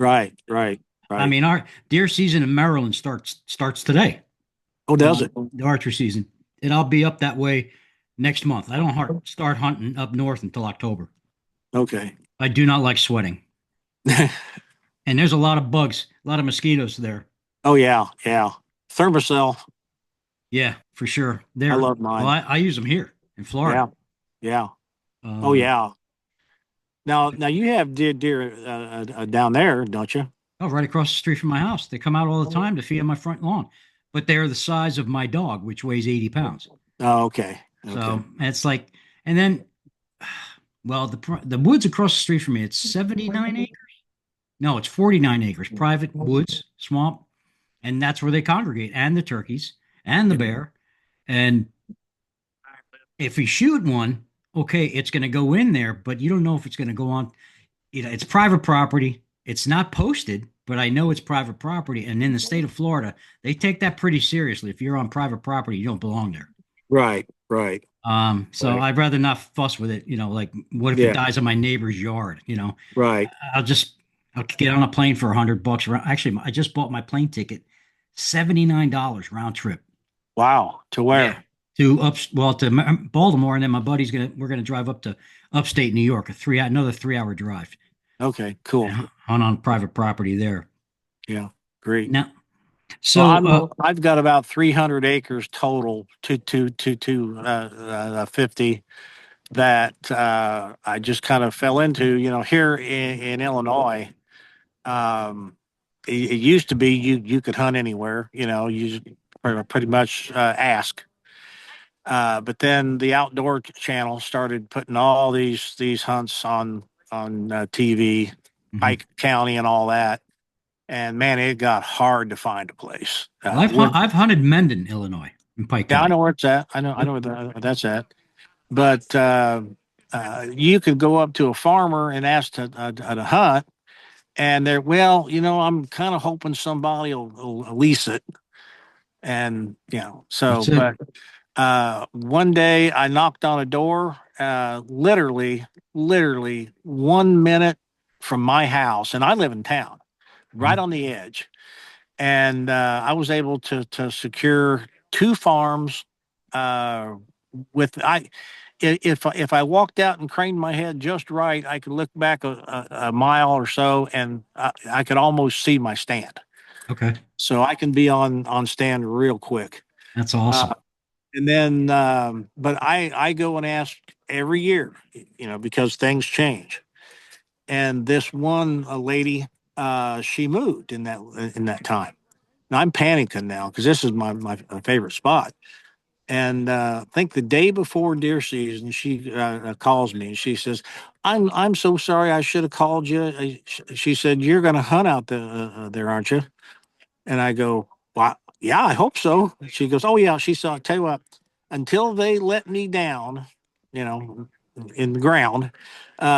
Right. Right. I Right. mean, our deer season in Maryland starts today. Oh, does it? The archery season, and I'll be up that way next month. I don't start hunting up north until October. Okay. I do not like sweating, and there's a lot of bugs, a lot of mosquitoes there. Oh yeah. Yeah. Thermocell. Yeah, for sure. I There. love Well, mine. I use them here in Florida. Yeah. Yeah. Oh Um, yeah. Now you have deer down there, don't you? right across the street from my house. They come out all the time to feed on my front lawn, but they're the size of my dog, which weighs 80 pounds. Oh, okay. Okay. So it's like, and then, well, the woods across the street from me, it's 79 acres. No, it's 49 acres, private woods, swamp, and that's where they congregate, and the turkeys and the bear. And if you shoot one, okay, it's going to go in there, but you don't know if it's going to go on. It's private property. It's not posted, but I know it's private property. And in the state of Florida, they take that pretty seriously. If you're on private property, you don't belong there. Right. Right. So Right. I'd rather not fuss with it. Like what if it Yeah. dies in my neighbor's yard? Right. I'll just I'll get on a plane for $100. Actually, I just bought my plane ticket, $79 round trip. Wow. To Yeah, where? to Baltimore, and then we're gonna drive up to upstate New York, another 3 hour drive, Okay. Cool. and hunt on private property there. Yeah. Great. Now, Well, so I've got about 300 acres total to 50 that I just kind of fell into. Here in Illinois, it used to be you could hunt anywhere. You just pretty much ask. But then the outdoor channel started putting all these hunts on TV, mhm. Pike County, and all that. And man, it got hard to find a place. Well, I've hunted Mendon, Illinois, in Pike Yeah, I know County. where it's at. I know where that's at. But you could go up to a farmer and ask to hunt, and they're well, I'm kind of hoping somebody will lease it, and so. That's it. But one day I knocked on a door, literally 1 minute from my house, and I live in town, right Mhm. on the edge, and I was able to secure two farms. Uh, with I, if I walked out and craned my head just right, I could look back a mile or so, and I could almost see my stand. Okay, So I can be on stand real quick. that's Uh, awesome. and then, but I go and ask every year, because things change. And this one lady, she moved in that time. Now I'm panicking now because this is my favorite spot. And I think the day before deer season, she calls me and she says, "I'm so sorry. I should have called you." She said, "You're going to hunt out there, aren't you?" And I go, "Well, yeah, I hope so." She goes, "Oh yeah." She said, "I'll tell you what. Until they let me down, you know, in the ground,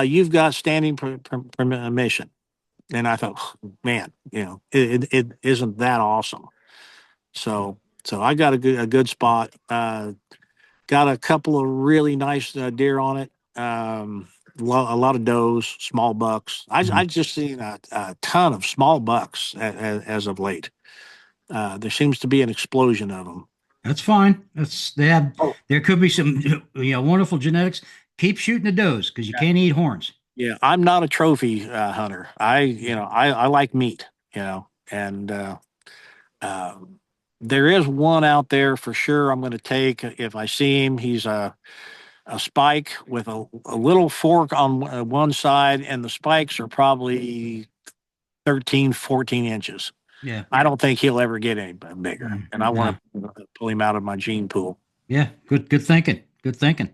you've got standing permission." And I thought, man, it isn't that awesome. So I got a good spot. Got a couple of really nice deer on it. A lot of does, small bucks. I just seen a ton of small bucks as of late. There seems to be an explosion of them. That's fine. They have. Oh, There could be some wonderful genetics. Keep shooting the does because you can't eat horns. yeah, I'm not a trophy hunter. I like meat. And uh, there is one out there for sure. I'm going to take if I see him. He's a spike with a little fork on one side, and the spikes are probably 13, 14 inches. Yeah. I don't think he'll ever get any bigger, and I No. want to pull him out of my gene pool. Yeah. Good thinking. Good thinking.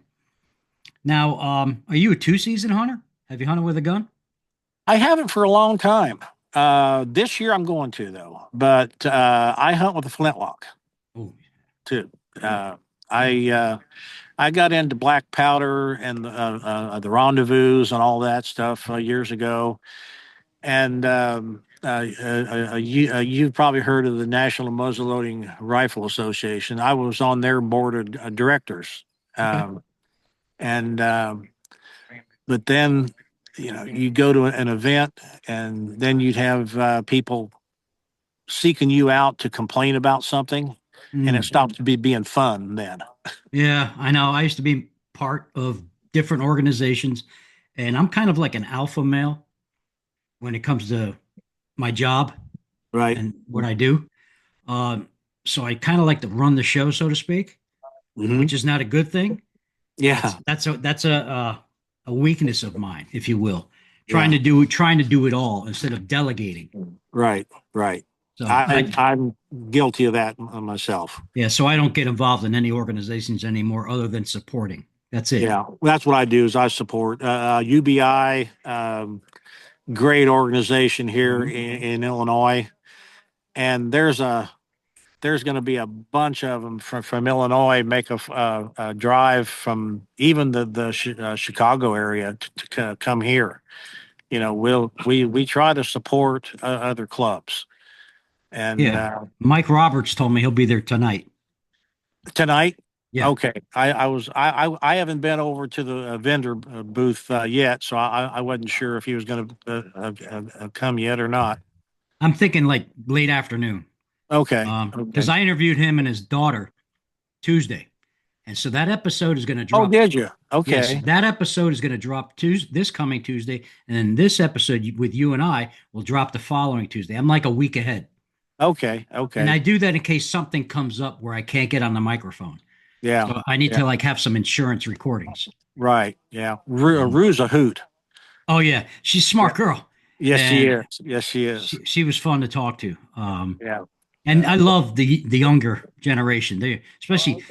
Now, are you a 2-season hunter? Have you hunted with a gun? I haven't for a long time. This year I'm going to though, but I hunt with a flintlock Oh, too. I got into black powder and the rendezvous and all that stuff years ago. And you've probably heard of the National Muzzleloading Rifle Association. I was on their board of directors. okay. And but then, you go to an event and then you'd have people seeking you out to complain about something, and it stops being fun then. Yeah, I know. I used to be part of different organizations, and I'm kind of like an alpha male when it comes to my job Right. and what I do. Um, so I kind of like to run the show, so to speak, Mhm. which is not a good thing. Yeah. That's a weakness of mine, if you will. Yeah. Trying to do it all instead of delegating. Right. Right. So I'm guilty of that myself. yeah, so I don't get involved in any organizations anymore other than supporting. That's it. Yeah, that's what I do is I support UBI, great organization here in Illinois, and there's going to be a bunch of them from Illinois make a drive from even the Chicago area to come here. We try to support other clubs, and Yeah. Mike Roberts told me he'll be there tonight. tonight. Yeah. Okay, I haven't been over to the vendor booth yet, so I wasn't sure if he was going to come yet or not. I'm thinking like late afternoon. Okay, Because I interviewed him and his daughter Tuesday. And so that episode is going to Oh, drop. did you? Yes, Okay, that episode is going to drop this coming Tuesday. And then this episode with you and I will drop the following Tuesday. I'm like a week ahead. okay. And I do that in case something comes up where I can't get on the microphone. Yeah, So I need to like have some insurance recordings. right. Yeah, Rue's a hoot. Oh yeah, she's a smart girl. Yes, she And is. Yes, she is. she was fun to talk to. Yeah. And I love the younger generation. They especially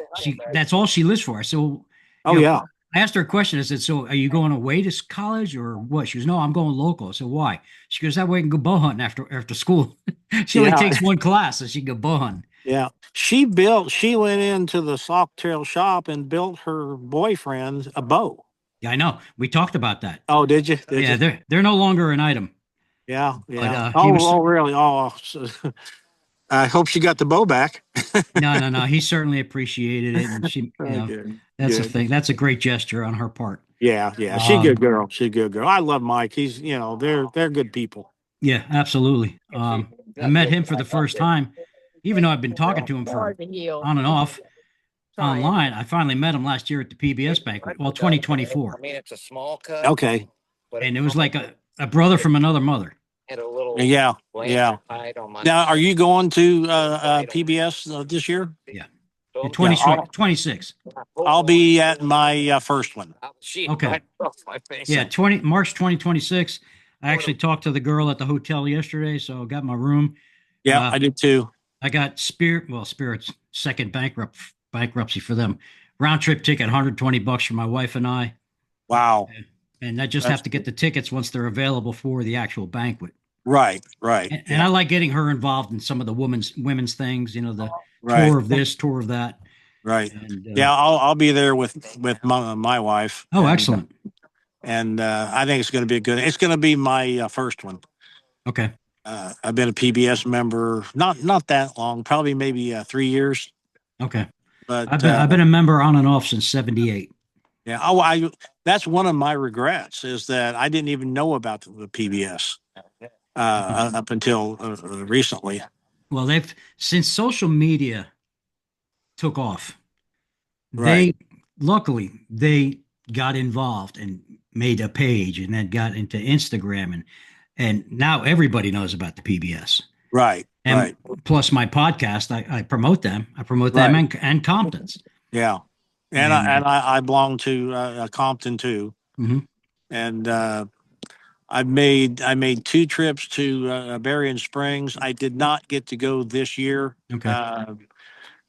that's all she lives for. I said, well, Oh, you know, yeah. I asked her a question. I said, so are you going away to college or what? She goes, no, I'm going local. I said, why? She goes, that way I can go bow hunting after school. She only Yeah. takes one class, so she can go bow hunting. Yeah. She went into the Sauk Trail shop and built her boyfriend a bow. Yeah, I know. We talked about that. Oh, did you? Did Yeah, you? they're no longer an item. Yeah. But Yeah. he Oh, was really? Oh, I hope she got the bow back. no. He certainly appreciated it, and she, Okay. that's a Good. thing. That's a great gesture on her part. Yeah. Yeah. She's a good girl. She's a good girl. I love Mike. He's, they're good people. Yeah, absolutely. I met him for the first time, even though I've been talking to him for on and off online. I finally met him last year at the PBS banquet. Well, 2024. I mean, it's a small cut. Okay. And it was like a brother from another mother. Had a little Yeah. Yeah. hide on my Now, are you going to PBS this year? Yeah. shoulder. In 20, I'll- 26. I'll be at my first one. Shit, Okay. right off my face. Yeah, March 2026. I actually talked to the girl at the hotel yesterday, so I got my room. Yeah, I did too. I got Spirit's second bankrupt bankruptcy for them. Round trip ticket, $120 for my wife and I. Wow. And I just That's have to get the tickets once they're available for the actual banquet. right. Right. And I like getting her involved in some of the women's things, the Right. tour of this, tour of that. Right. And Yeah, I'll be there with my wife. oh, excellent. And I think it's going to be it's going to be my first one. Okay. I've been a PBS member not that long, probably maybe 3 years. Okay. But I've been a member on and off since '78. yeah, that's one of my regrets is that I didn't even know about the PBS up until recently. Well, since social media took off, Right. luckily they got involved and made a page and then got into Instagram and now everybody knows about the PBS. Right. And right. plus my podcast, I promote them. I promote them and Compton's. Yeah. And I belong to Compton too. Mm-hmm. And I made 2 trips to Berrien Springs. I did not get to go this year. Okay.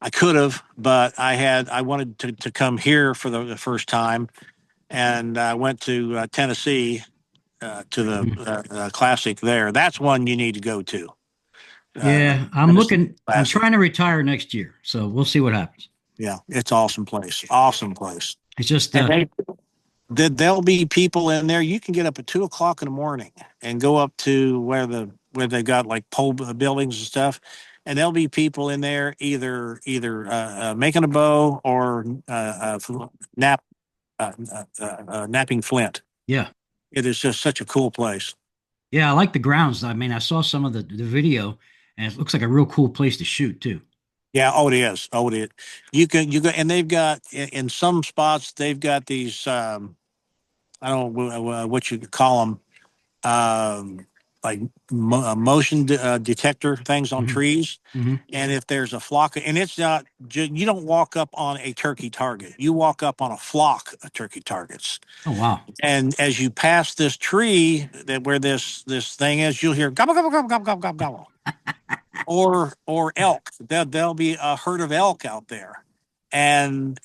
I could have, but I wanted to come here for the first time, and I went to Tennessee to the classic there. That's one you need to go to. Yeah, I'm trying to retire next year, so we'll see what happens. Yeah, it's awesome place. Awesome place. It's just there'll be people in there. You can get up at 2:00 in the morning and go up to where they got like pole buildings and stuff, and there'll be people in there either making a bow or napping flint. Yeah, it is just such a cool place. Yeah, I like the grounds. I mean, I saw some of the video, and it looks like a real cool place to shoot too. Yeah, oh, it is. Oh, it is. You go, and they've got in some spots they've got these. I don't know what you could call them, like motion detector things on trees. Mm-hmm. And if there's a flock, and it's not, you don't walk up on a turkey target. You walk up on a flock of turkey targets. Oh wow! And as you pass this tree where this thing is, you'll hear gobble gobble gobble gobble gobble gobble gobble, or elk. There'll be a herd of elk out there, and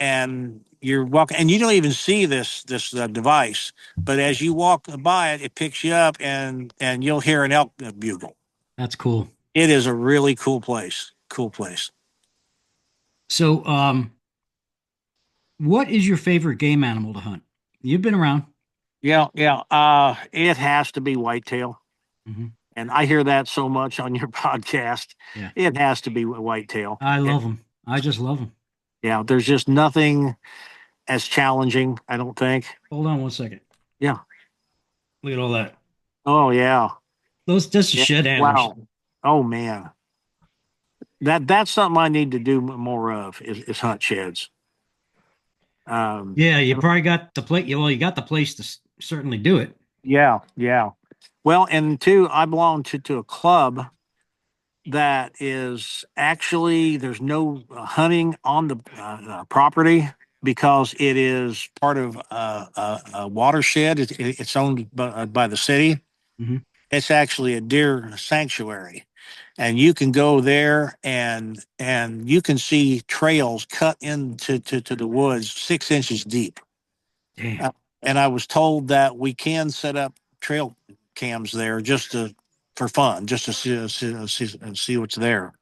you're walking, and you don't even see this device, but as you walk by it, it picks you up, and you'll hear an elk bugle. That's cool. It is a really cool place. Cool place. So, what is your favorite game animal to hunt? You've been around. Yeah. It has to be whitetail. Mm-hmm. And I hear that so much on your podcast. Yeah. It has to be whitetail. I love them. I just love them. Yeah. There's just nothing as challenging, I don't think. Hold on one second. Yeah. Look at all that. Oh, yeah. Those just shed antlers. Wow. Oh, man. That's something I need to do more of is hunt sheds. Yeah, you probably got the place. Well, you got the place to certainly do it. Yeah. Well, and two, I belong to a club that is actually, there's no hunting on the property because it is part of a watershed. It's owned by the city. Mm-hmm. It's actually a deer sanctuary. And you can go there and you can see trails cut into the woods 6 inches deep. Damn. And I was told that we can set up trail cams there just for fun, just to see what's there.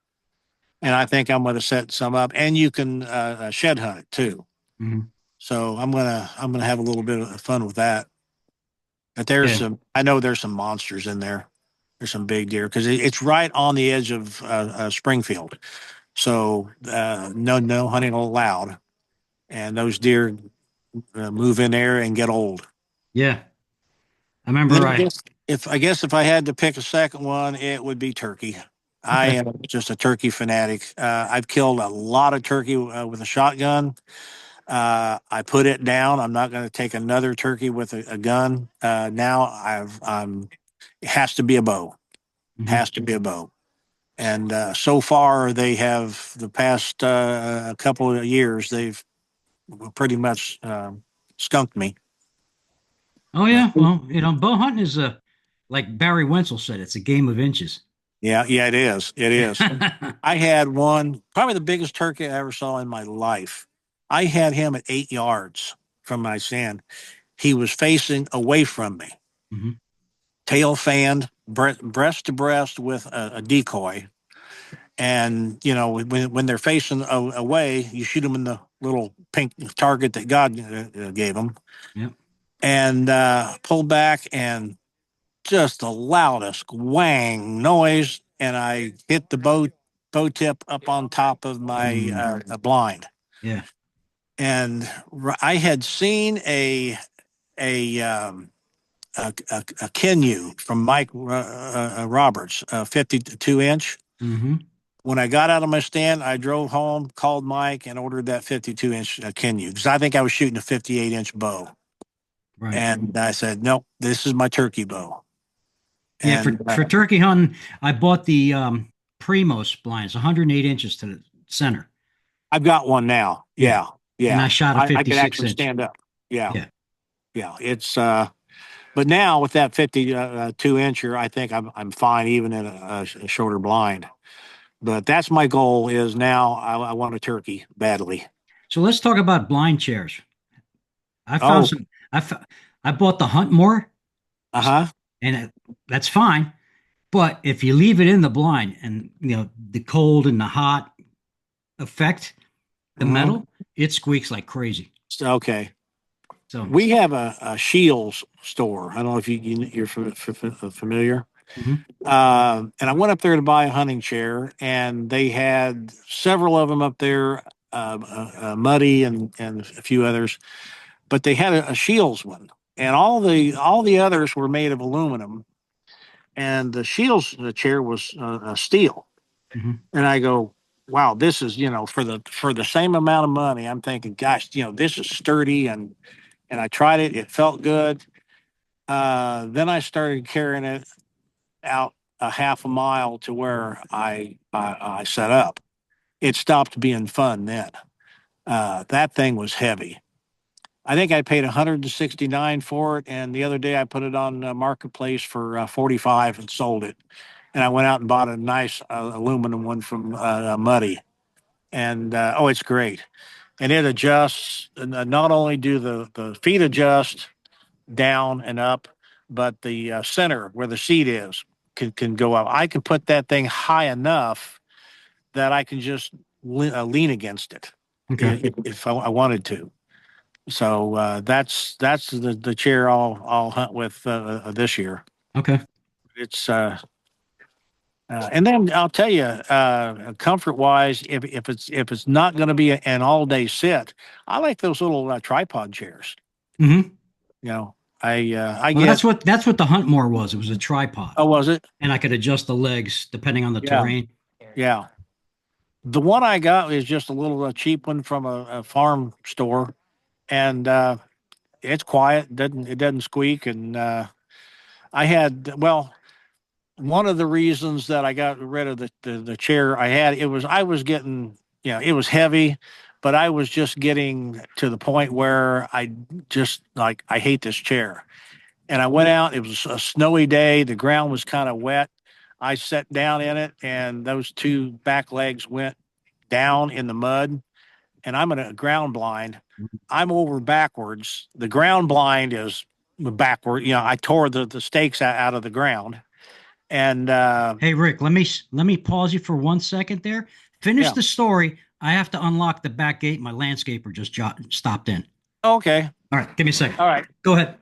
And I think I'm going to set some up, and you can shed hunt it too. Mm-hmm. So I'm gonna have a little bit of fun with that. But I know there's some monsters in there. There's some big deer because it's right on the edge of Springfield. So no hunting allowed, and those deer move in there and get old. Yeah, I remember. I guess if I had to pick a second one, it would be turkey. Okay. I am just a turkey fanatic. I've killed a lot of turkey with a shotgun. I put it down. I'm not going to take another turkey with a gun. Now it has to be a bow. Mm-hmm. Has to be a bow. And so far, they have the past a couple of years, they've pretty much skunked me. Oh yeah, well, bow hunting is like Barry Wenzel said, it's a game of inches. Yeah, it is. It is. I had one, probably the biggest turkey I ever saw in my life. I had him at 8 yards from my stand. He was facing away from me, Mhm. tail fanned, breast to breast with a decoy. And when they're facing away, you shoot them in the little pink target that God gave them, Yep. and pulled back and just the loudest wang noise, and I hit the bow tip up on top of my blind. Yeah. And I had seen a a Kenyu from Mike Roberts, 52-inch. Mm-hmm. When I got out of my stand, I drove home, called Mike, and ordered that 52-inch Kenyu because I think I was shooting a 58-inch bow. Right. And I said, nope, this is my turkey bow. Yeah. And For turkey hunting, I bought the Primos blinds, 108 inches to the center. I've got one now. Yeah. And I shot a I could 56 actually inch. stand up. Yeah. Yeah. Yeah. It's, but now with that 52-incher, I think I'm fine even in a shorter blind. But that's my goal is now I want a turkey badly. So let's talk about blind chairs. I found Oh, some. I bought the Hunt More, uh-huh. and that's fine. But if you leave it in the blind, and the cold and the hot affect the Mhm. metal, it squeaks like crazy. Okay. So We have a Shields store. I don't know if you're familiar. mhm. And I went up there to buy a hunting chair, and they had several of them up there, Muddy and a few others, but they had a Shields one, and all the others were made of aluminum, and the Shields chair was steel. Mhm. And I go, wow, this is for the same amount of money. I'm thinking, gosh, this is sturdy, and I tried it. It felt good. Then I started carrying it out a half a mile to where I set up. It stopped being fun then. That thing was heavy. I think I paid 169 for it, and the other day I put it on marketplace for 45 and sold it. And I went out and bought a nice aluminum one from Muddy, and oh, it's great. And it adjusts. And not only do the feet adjust down and up, but the center where the seat is can go up. I can put that thing high enough that I can just lean against it Okay. if I wanted to. So that's the chair I'll hunt with this year. Okay. It's and then I'll tell you, comfort wise, if it's not going to be an all day sit, I like those little tripod chairs. Mm-hmm. You know, I Well, get. that's what the Hunt More was. It was a tripod, Oh, was it? and I could adjust the legs depending on the Yeah. terrain. Yeah. The one I got is just a little cheap one from a farm store, and it's quiet. It doesn't squeak, and I had one of the reasons that I got rid of the chair I had, I was getting, it was heavy, but I was just getting to the point where I just like I hate this chair. And I went out, it was a snowy day, the ground was kind of wet. I sat down in it, and those two back legs went down in the mud, and I'm in a ground blind. I'm over backwards. The ground blind is backward. I tore the stakes out of the ground. And Hey, Rick, let me pause you for 1 second there. Finish yeah. the story. I have to unlock the back gate. My landscaper just stopped in. Okay. All right, give me a second. All right. Go ahead.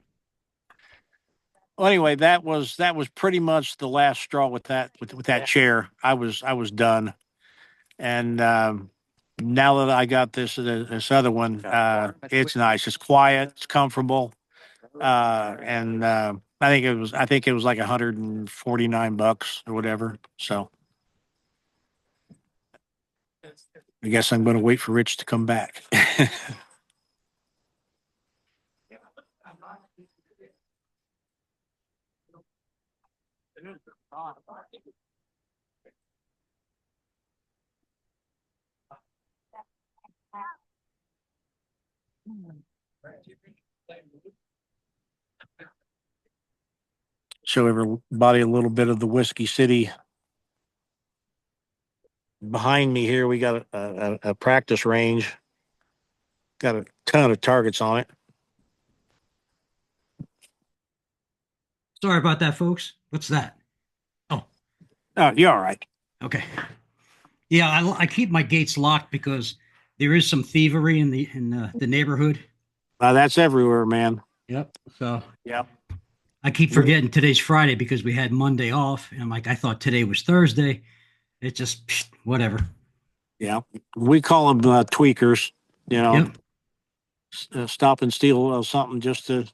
Well, anyway, that was pretty much the last straw with that chair. I was done. And now that I got this other one, it's nice. It's quiet. It's comfortable. And I think it was like $149 or whatever. So I guess I'm going to wait for Rich to come back. Show everybody a little bit of the Whiskey City behind me here, we got a practice range. Got a ton of targets on it. Sorry about that, folks. What's that? Oh, Oh, you're all right. okay. Yeah, I keep my gates locked because there is some thievery in the neighborhood. That's everywhere, man. Yep. So Yep. I keep forgetting today's Friday because we had Monday off, and I'm like, I thought today was Thursday. It just whatever. Yeah. We call them tweakers, Yep. stop and steal something just to.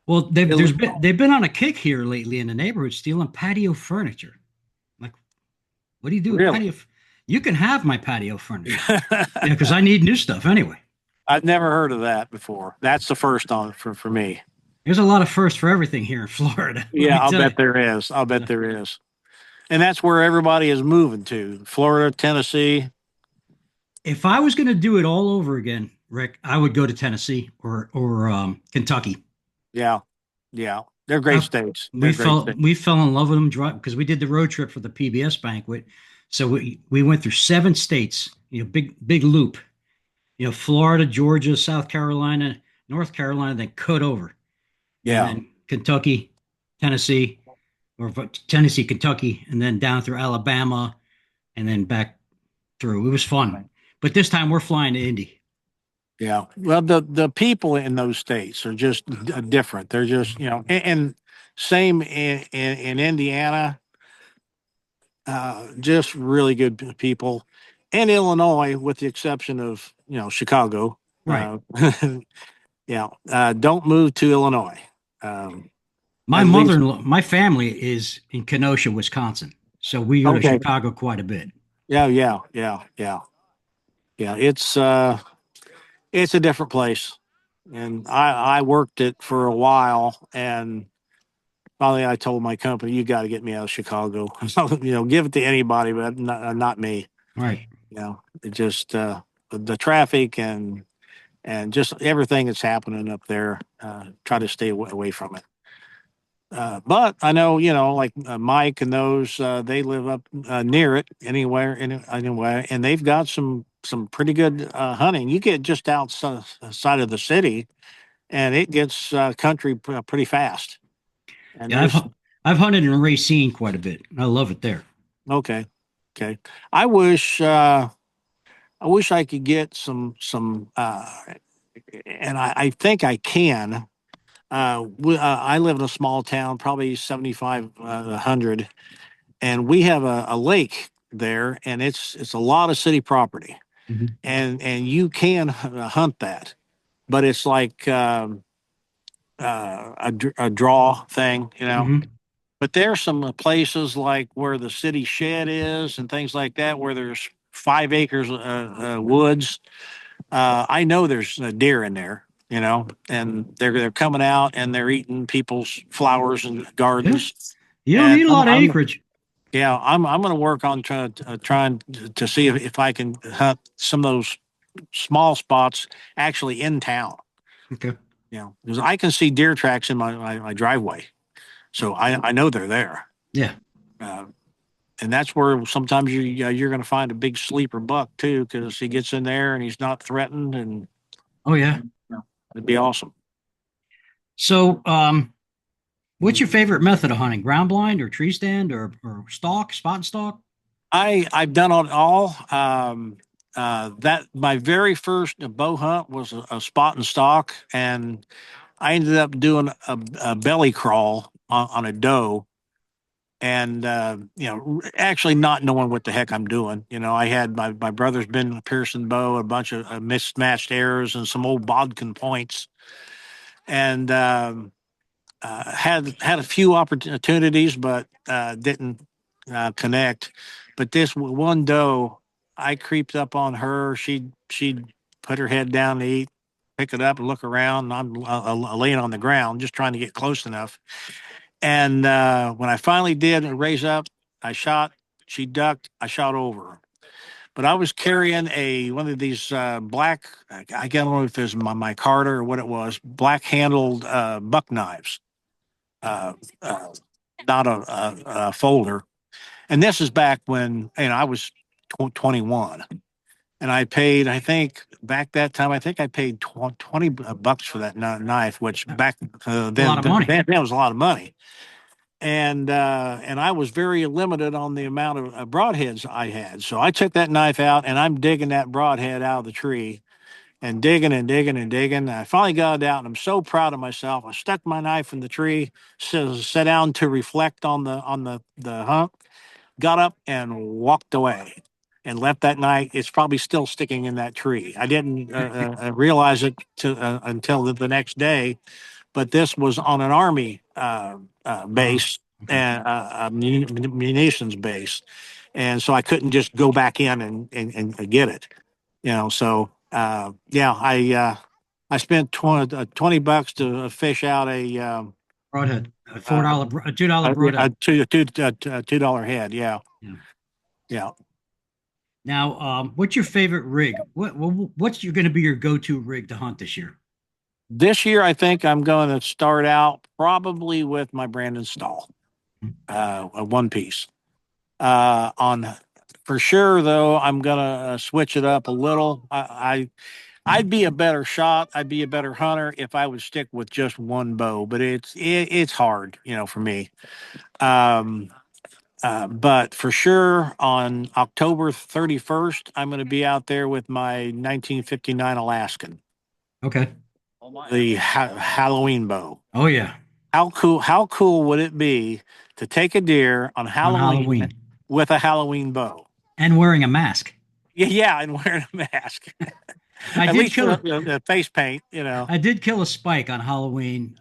Well, they've been on a kick here lately in the neighborhood, stealing patio furniture. Like, what do you do with Really? patio? You can have my patio furniture. Yeah, because I need new stuff anyway. I've never heard of that before. That's the first on for me. There's a lot of firsts for everything here in Florida. Yeah, I'll bet there is. I'll bet there is. And that's where everybody is moving to. Florida, Tennessee. If I was going to do it all over again, Rick, I would go to Tennessee or Kentucky. Yeah. Yeah. They're great states. We fell in love with them because we did the road trip for the PBS banquet. So we went through 7 states, big loop, Florida, Georgia, South Carolina, North Carolina, then cut over. Yeah. And then Kentucky, Tennessee, or Tennessee, Kentucky, and then down through Alabama, and then back through. It was fun. But this time we're flying to Indy. Yeah. Well, the people in those states are just different. They're just, and same in Indiana, just really good people. And Illinois, with the exception of, Chicago. Right. Yeah. Don't move to Illinois. My family is in Kenosha, Wisconsin. So we go to Okay. Chicago quite a bit. Yeah. It's a different place. And I worked it for a while, and finally I told my company, you got to get me out of Chicago. Give it to anybody, but not me. Right. It just the traffic and just everything that's happening up there. Try to stay away from it. But I know, like Mike and those, they live up near it anywhere, anyway, and they've got some pretty good hunting. You get just outside of the city, and it gets country pretty fast. And Yeah, I've hunted in Racine quite a bit. I love it there. Okay. I wish I could get some, and I think I can. I live in a small town, probably 7,500, and we have a lake there, and it's a lot of city property, Mhm. and you can hunt that, but it's like a draw thing, Mhm. But there's some places like where the city shed is and things like that, where there's 5 acres woods. I know there's a deer in there, and they're coming out and they're eating people's flowers and gardens. You don't And need a lot of acreage. Yeah, I'm going to work on trying to see if I can hunt some of those small spots actually in town. Okay. Because I can see deer tracks in my driveway, so I know they're there. Yeah. And that's where sometimes you're going to find a big sleeper buck too, because he gets in there and he's not threatened, and Oh yeah. it'd be awesome. So, what's your favorite method of hunting? Ground blind or tree stand or stalk, spot and stalk? I've done it all. That my very first bow hunt was a spot and stalk, and I ended up doing a belly crawl on a doe, and actually not knowing what the heck I'm doing. I had my brother's been Pearson bow, a bunch of mismatched arrows, and some old bodkin points, and had a few opportunities, but didn't connect. But this one doe, I creeped up on her. She'd put her head down to eat, pick it up and look around. And I'm laying on the ground, just trying to get close enough. And when I finally did raise up, I shot. She ducked. I shot over her. But I was carrying one of these black. I don't know if it was my Carter or what it was. Black handled buck knives. Not a folder. And this is back when I was 21. And I paid, I think back that time, I think I paid 20 bucks for that knife, which back then, A lot of money. That was a lot of money. And I was very limited on the amount of broadheads I had. So I took that knife out and I'm digging that broadhead out of the tree and digging and digging and digging. I finally got it out and I'm so proud of myself. I stuck my knife in the tree, sat down to reflect on the hunt, got up and walked away and left that knife. It's probably still sticking in that tree. I didn't realize it until the next day, but this was on an army base and munitions base, and so I couldn't just go back in and get it. So I spent 20 bucks to fish out a Broadhead, a $4, a $2 broadhead. $2 head. Yeah. Yeah. Now, what's your favorite rig? What's going to be your go-to rig to hunt this year? This year, I think I'm going to start out probably with my Brandon Stall, a one piece. For sure, though, I'm going to switch it up a little. I'd be a better shot. I'd be a better hunter if I would stick with just one bow, but it's hard, for me. But for sure, on October 31st, I'm going to be out there with my 1959 Alaskan, Okay. the Halloween bow. Oh yeah. How cool would it be to take a deer on Halloween with a Halloween bow and wearing a mask? Yeah, and wearing a mask. I did kill a face paint. I did kill a spike on Halloween,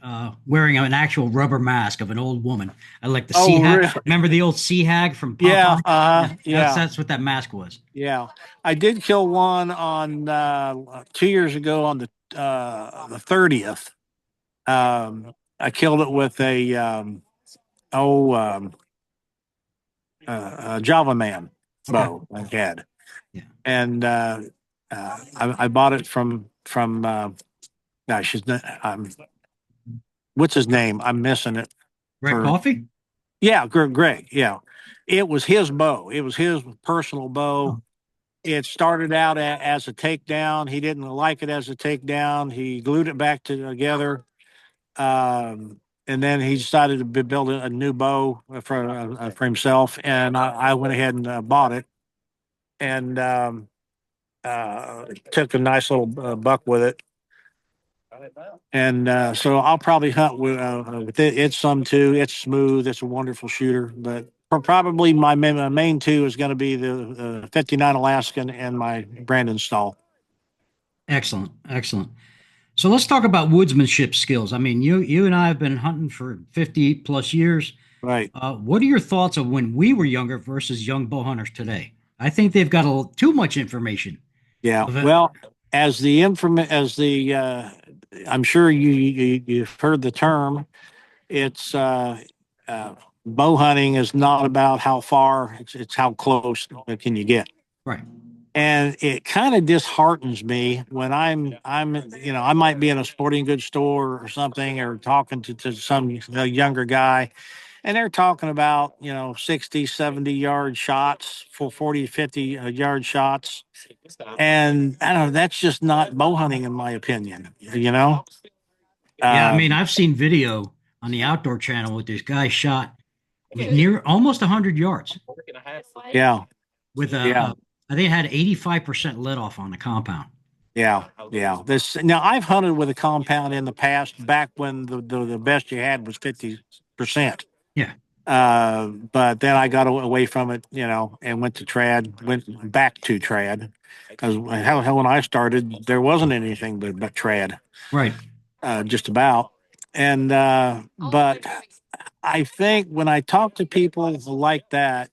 wearing an actual rubber mask of an old woman. I like the sea hag. Really? Remember the old sea hag from Popeye? Yeah. That's what that mask was. Yeah, I did kill one on 2 years ago on the 30th. I killed it with a Java Man bow I had. Yeah. And I bought it from gosh, what's his name? I'm missing it. Greg Coffee? Yeah, Greg. Yeah. It was his bow. It was his personal bow. Oh. It started out as a takedown. He didn't like it as a takedown. He glued it back together. And then he decided to build a new bow for himself. And I went ahead and bought it. And took a nice little buck with it. And so I'll probably hunt with it. It's some too. It's smooth. It's a wonderful shooter. But probably my main two is going to be the 59 Alaskan and my Brandon Stall. Excellent. So let's talk about woodsmanship skills. I mean, you and I have been hunting for 50 plus years. Right. What are your thoughts of when we were younger versus young bow hunters today? I think they've got too much information. Yeah. Well, I'm sure you've heard the term. It's bow hunting is not about how far; it's how close can you get. Right. And it kind of disheartens me when I'm I might be in a sporting goods store or something, or talking to some younger guy, and they're talking about 60, 70 yard shots, for 40, 50 yard shots. And I don't know, that's just not bow hunting in my opinion, Yeah, I mean, I've seen video on the Outdoor Channel with this guy shot near almost 100 yards. Yeah. With I think it had 85% let off on the compound. Yeah. Now I've hunted with a compound in the past, back when the best you had was 50%. Yeah. But then I got away from it, and went back to trad, because hell, when I started, there wasn't anything but trad. Right. Just about. And, but I think when I talk to people like that,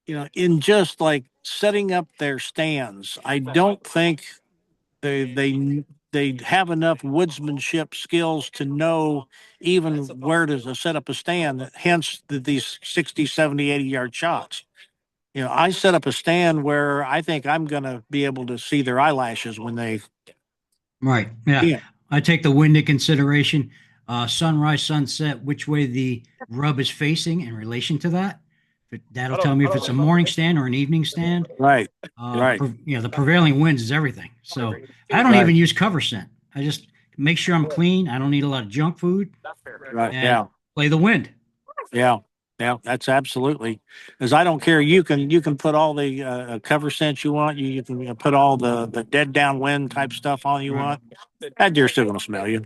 in just like setting up their stands, I don't think they have enough woodsmanship skills to know even where to set up a stand, hence these 60, 70, 80 yard shots. I set up a stand where I think I'm going to be able to see their eyelashes when they. Right. Yeah. I take the wind into consideration, sunrise, sunset, which way the rub is facing in relation to that. That'll tell me if it's a morning stand or an evening stand. Right. Right. The prevailing winds is everything. So I don't Right. even use cover scent. I just make sure I'm clean. I don't eat a lot of junk food. Right. And Yeah. play the wind. Yeah. Yeah. That's absolutely. Because I don't care. You can put all the cover scents you want. You can put all the dead downwind type stuff on you Right. want. That deer's still going to smell you.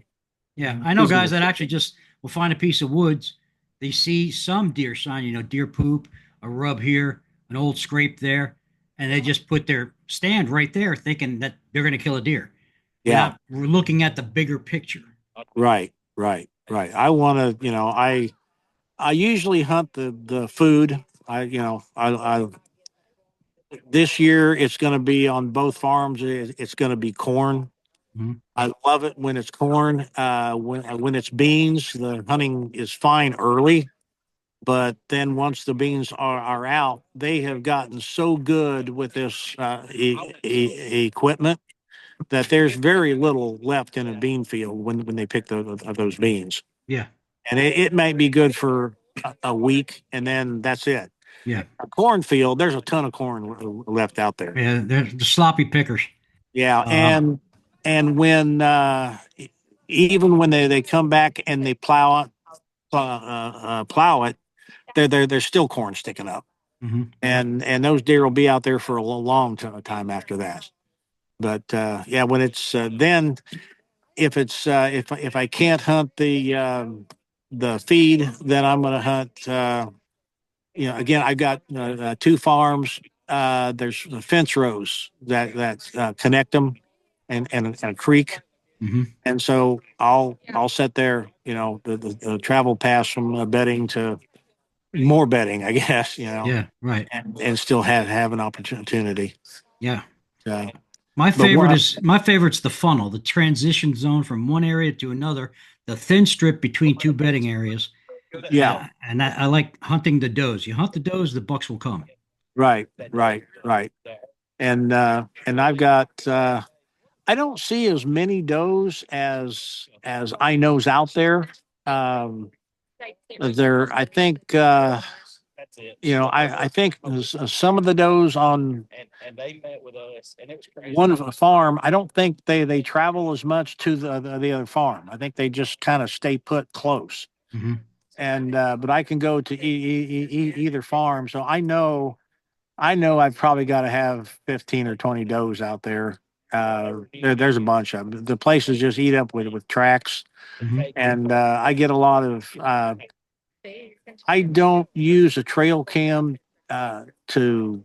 Yeah, I know guys that actually just will find a piece of woods. They see some deer sign, deer poop, a rub here, an old scrape there, and they just put their stand right there, thinking that they're going to kill a deer. Yeah. We're looking at the bigger picture. Right. Right. Right. I want to. I usually hunt the food. I this year it's going to be on both farms. It's going to be corn. Mhm. I love it when it's corn. When it's beans, the hunting is fine early, but then once the beans are out, they have gotten so good with this equipment that there's very little left in a bean field when they pick those beans, Yeah, and it might be good for a week, and then that's it. yeah, A cornfield, there's a ton of corn left out there. yeah. They're the sloppy pickers. Yeah, Uh, and when even when they come back and they plow it, there's still corn sticking up, mhm. and those deer will be out there for a long time after that. But yeah, when it's then if it's if I can't hunt the feed, then I'm going to hunt. Again, I got two farms. There's fence rows that connect them, and a creek. Mhm. And so I'll set there, the travel pass from bedding to more bedding, I guess, Yeah, right. and still have an opportunity. Yeah. Uh, My But what- favorite's the funnel, the transition zone from one area to another, the thin strip between two bedding areas. yeah, And I like hunting the does. You hunt the does, the bucks will come. right. And I've got I don't see as many does as I knows out there. Um, I think I think some of the does on one farm, I don't think they travel as much to the other farm. I think they just kind of stay put close. Mhm. And but I can go to either farm, so I know I've probably got to have 15 or 20 does out there. There's a bunch of them. The places just eat up with tracks, Mhm. and I get a lot of. I don't use a trail cam to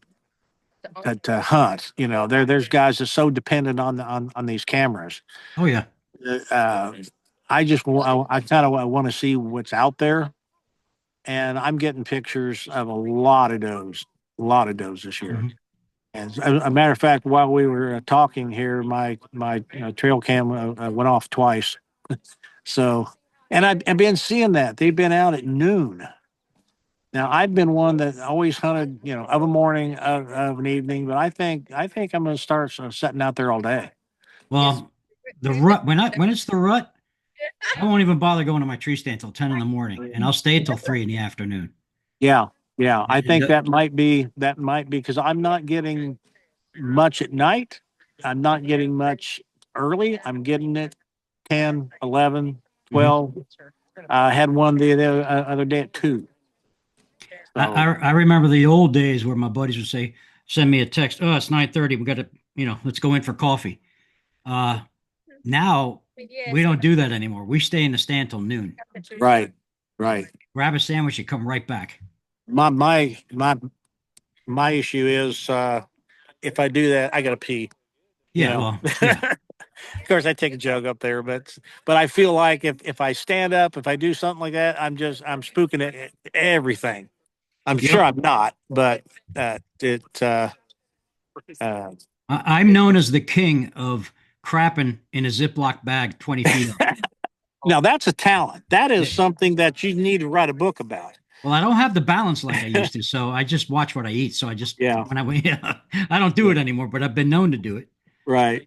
hunt. There's guys that's so dependent on these cameras. Oh yeah. Uh, I kind of want to see what's out there, and I'm getting pictures of a lot of does this year. Mhm. As a matter of fact, while we were talking here, my trail cam went off twice. So, and I've been seeing that they've been out at noon. Now I've been one that always hunted, of a morning, of an evening, but I think I'm going to start sitting out there all day. Well, the rut when it's the rut, I won't even bother going to my tree stand till 10 in the morning, and I'll stay till 3 in the afternoon. Yeah, yeah. I And, think that might be because I'm not getting much at night. I'm not getting much early. I'm getting it 10, 11, 12. I had one the other day at 2. I, So, I remember the old days where my buddies would say, send me a text. Oh, it's 9:30. We got to, let's go in for coffee. Now we don't do that anymore. We stay in the stand till noon. right, right. Grab a sandwich and come right back. My issue is if I do that, I gotta pee. Yeah, well, yeah. Of course, I take a jug up there, but I feel like if I stand up, if I do something like that, I'm spooking everything. I'm Yep. sure I'm not, but it. I'm known as the king of crapping in a Ziploc bag 20 feet up. Now that's a talent. That is something that you need to write a book about. Well, I don't have the balance like I used to, so I just watch what I eat. So I just Yeah. I don't do it anymore, but I've been known to do it. Right.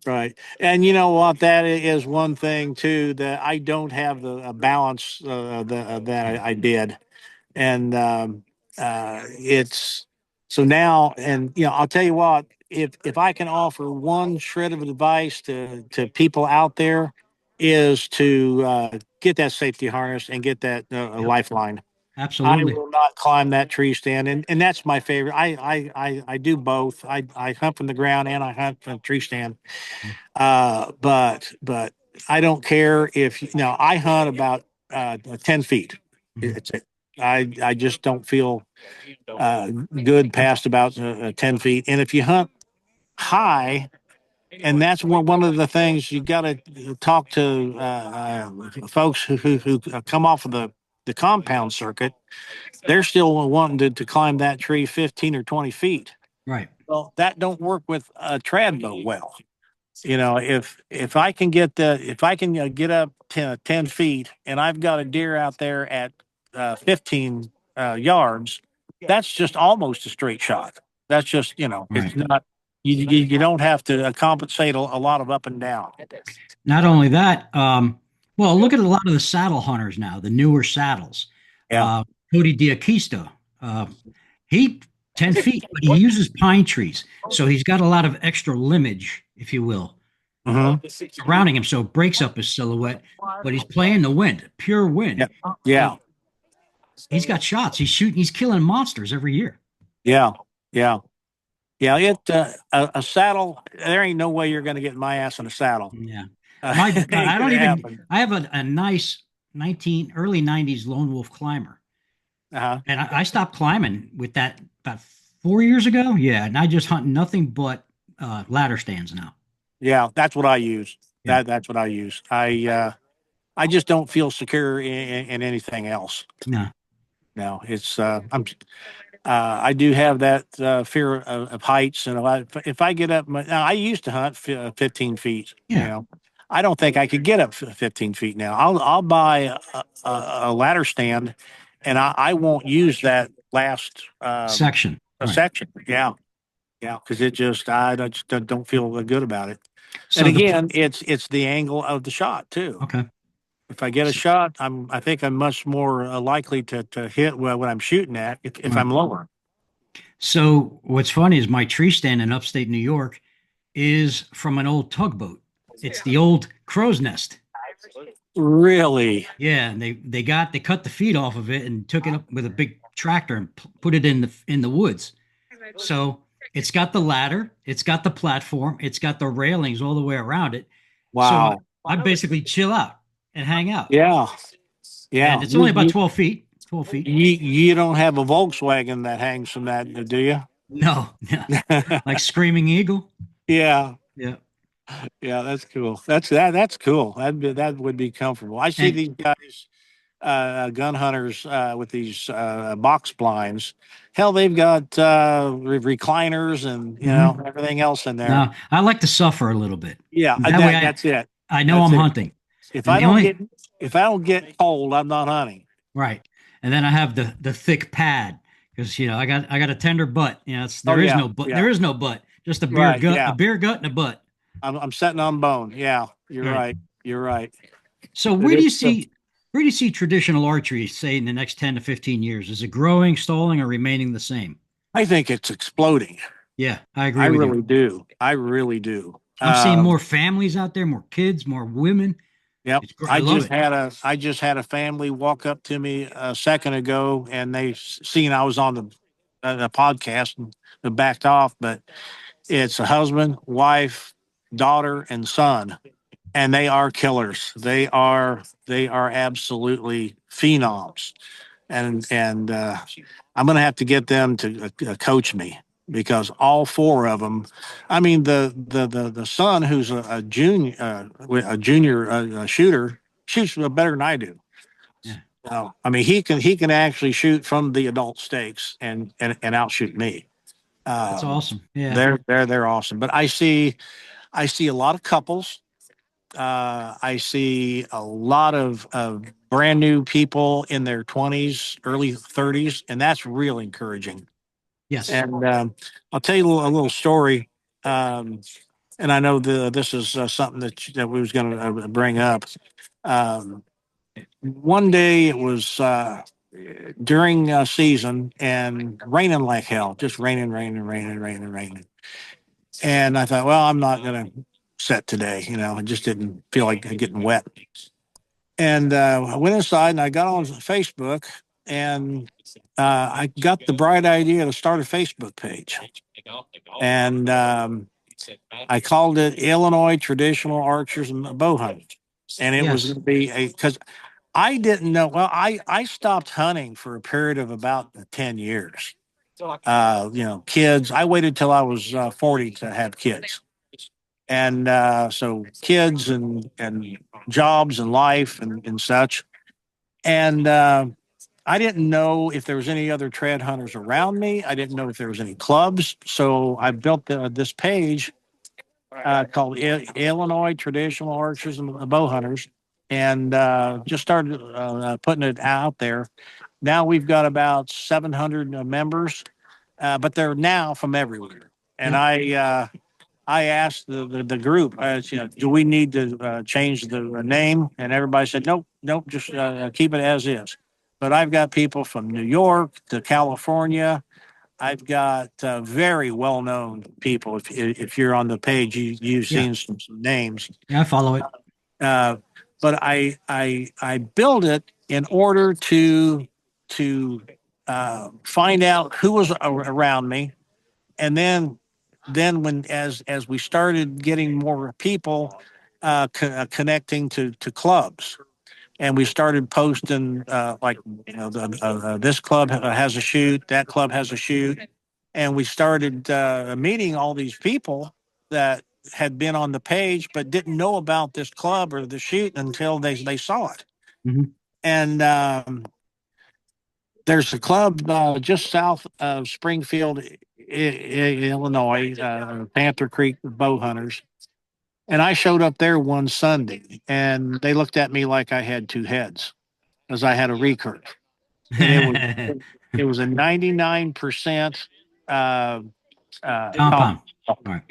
And you know what? That is one thing too that I don't have the balance that I did, and it's so now, and I'll tell you what, if I can offer one shred of advice to people out there, is to get that safety harness and get that Yep. lifeline. I Absolutely. will not climb that tree stand, and that's my favorite. I do both. I hunt from the ground and I hunt from the tree stand. But I don't care if I hunt about 10 feet. Mhm. It's I just don't feel good past about 10 feet. And if you hunt high, and that's one of the things you got to talk to folks who come off of the compound circuit. They're still wanting to climb that tree 15 or 20 feet. Right. Well, that don't work with a trad bow well. If I can get up 10 feet and I've got a deer out there at 15 yards, that's just almost a straight shot. That's just, it's Right. not, you don't have to compensate a lot of up and down. Not only that, well, look at a lot of the saddle hunters now, the newer saddles. Yeah. Cody Diakisto, he 10 feet, but he uses pine trees. So he's got a lot of extra limbage, if you will, surrounding him. So it breaks up his silhouette, but he's playing the wind, pure wind. Yeah. Yeah. He's got shots. He's shooting, he's killing monsters every year. Yeah. Yeah. Yeah. A saddle, there ain't no way you're going to get my ass in a saddle. Yeah. I don't even, I have a nice early 90s lone wolf climber. uh-huh. And I stopped climbing with that about 4 years ago. Yeah. And I just hunt nothing but ladder stands now. Yeah, that's what I use. Yeah. That's what I use. I just don't feel secure in anything else. No. No, it's I do have that fear of heights, and if I get up, now I used to hunt 15 feet. Yeah. I don't think I could get up 15 feet now. I'll buy a ladder stand, and I won't use that last Section. Right. section. Yeah, yeah, because I just don't feel good about it. So And again, it's the angle of the shot too. okay. If I get a shot, I think I'm much more likely to hit what I'm shooting at if Right. I'm lower. So what's funny is my tree stand in upstate New York is from an old tugboat. It's the old crow's nest. Really? Yeah, and they cut the feet off of it and took it up with a big tractor and put it in the woods. So it's got the ladder, it's got the platform, it's got the railings all the way around it. Wow. So I basically chill out and hang out. Yeah. Yeah. And it's only about 12 feet. 12 feet. You don't have a Volkswagen that hangs from that, do you? No, no. Like Screaming Eagle. Yeah. Yeah. Yeah, that's cool. That's cool. That would be comfortable. I see And- these guys, gun hunters, with these box blinds. Hell, they've got recliners and everything else in there. No, I like to suffer a little bit. Yeah, That way that's it. I know That's I'm it. hunting. If And I the don't only- if I don't get cold, I'm not hunting. Right. And then I have the thick pad because I got a tender butt. There is no butt. yeah. There is no butt. Just a beer Right, gut, yeah. a beer gut and a butt. I'm sitting on bone. Yeah, you're Right. right. You're right. So where do you see traditional archery, say, in the next 10 to 15 years? Is it growing, stalling, or remaining the same? I think it's exploding. Yeah, I agree I with really you. do. I really do. I'm seeing more families out there, more kids, more women. Yep. It's great. I love it. I just had a family walk up to me a second ago, and they seen I was on the podcast and backed off. But it's a husband, wife, daughter, and son, and they are killers. They are absolutely phenoms, and I'm going to have to get them to coach me, because all four of them. I mean, the son, who's a junior shooter, shoots better than I do. Yeah. I mean, he can actually shoot from the adult stakes and outshoot me. That's awesome. Yeah. They're awesome. But I see a lot of couples. I see a lot of brand new people in their 20s, early 30s, and that's real encouraging. Yes. And I'll tell you a little story. And I know this is something that we was going to bring up. One day it was during season and raining like hell, just raining. And I thought, well, I'm not going to set today. I just didn't feel like getting wet. And I went inside and I got on Facebook and I got the bright idea to start a Facebook page. And I called it Illinois Traditional Archers and Bowhunters. And it was Yes. going to be because I didn't know. Well, I stopped hunting for a period of about 10 years. Kids, I waited till I was 40 to have kids. And so kids and jobs and life and such. And I didn't know if there was any other trad hunters around me. I didn't know if there was any clubs. So I built this page called Illinois Traditional Archers and Bowhunters, and just started putting it out there. Now we've got about 700 members, but they're now from everywhere. And I asked the group, do we need to change the name? And everybody said, nope, just keep it as is. But I've got people from New York to California. I've got very well-known people. If you're on the page, you've seen some names. Yeah, I follow it. But I build it in order to find out who was around me, and then when as we started getting more people connecting to clubs, and we started posting this club has a shoot, that club has a shoot, and we started meeting all these people that had been on the page but didn't know about this club or the shoot until they saw it. Mm-hmm. And there's a club just south of Springfield, Illinois, Panther Creek Bow Hunters. And I showed up there one Sunday, and they looked at me like I had two heads, because I had a recurve. And it was a 99% compound. All right.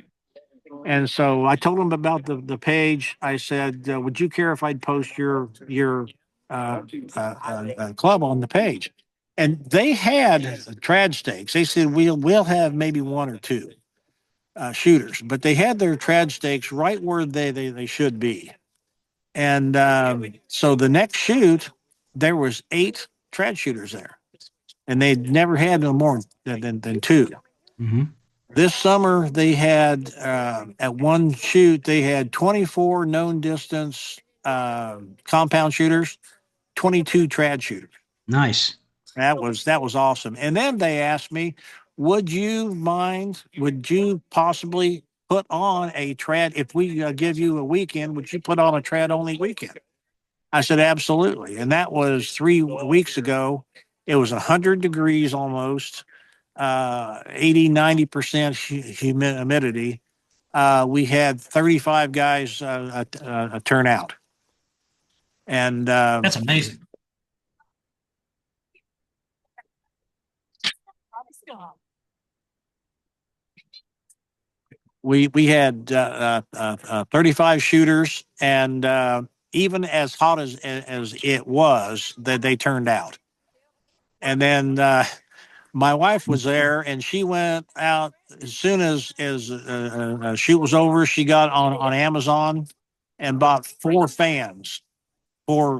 And so I told them about the page. I said, would you care if I'd post your club on the page? And they had trad stakes. They said, we'll have maybe one or two shooters, but they had their trad stakes right where they should be. And so the next shoot, there was 8 trad shooters there, and they'd never had no more than 2. Mm-hmm. This summer, they had at one shoot, they had 24 known distance compound shooters, 22 trad shooters. Nice. That was awesome. And then they asked me, would you possibly put on a trad, if we give you a weekend, would you put on a trad only weekend? I said, absolutely. And that was 3 weeks ago. It was 100 degrees almost, 80-90% humidity. We had 35 guys turn out. And That's amazing. We had 35 shooters, and even as hot as it was, that they turned out. And then my wife was there, and she went out as soon as shoot was over. She got on Amazon and bought 4 fans, 4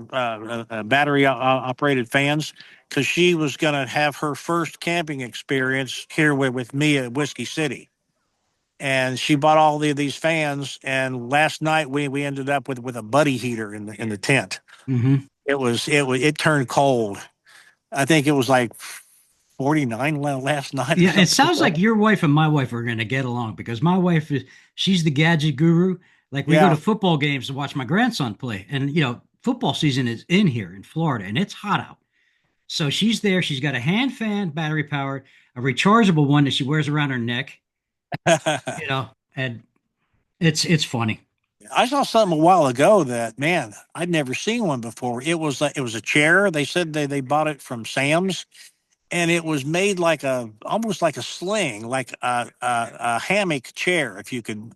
battery operated fans, because she was going to have her first camping experience here with me at Whiskey City. And she bought all these fans, and last night we ended up with a buddy heater in the tent. Mm-hmm. It turned cold. I think it was like 49 last night. Yeah, it sounds like your wife and my wife are going to get along, because my wife she's the gadget guru. Like, we go to football games to watch my grandson play, and football season is in here in Florida, and it's hot out. So she's there. She's got a hand fan, battery powered, a rechargeable one that she wears around her neck. And it's funny. I saw something a while ago that, man, I'd never seen one before. It was a chair. They said they bought it from Sam's, and it was made like almost like a sling, like a hammock chair, if you could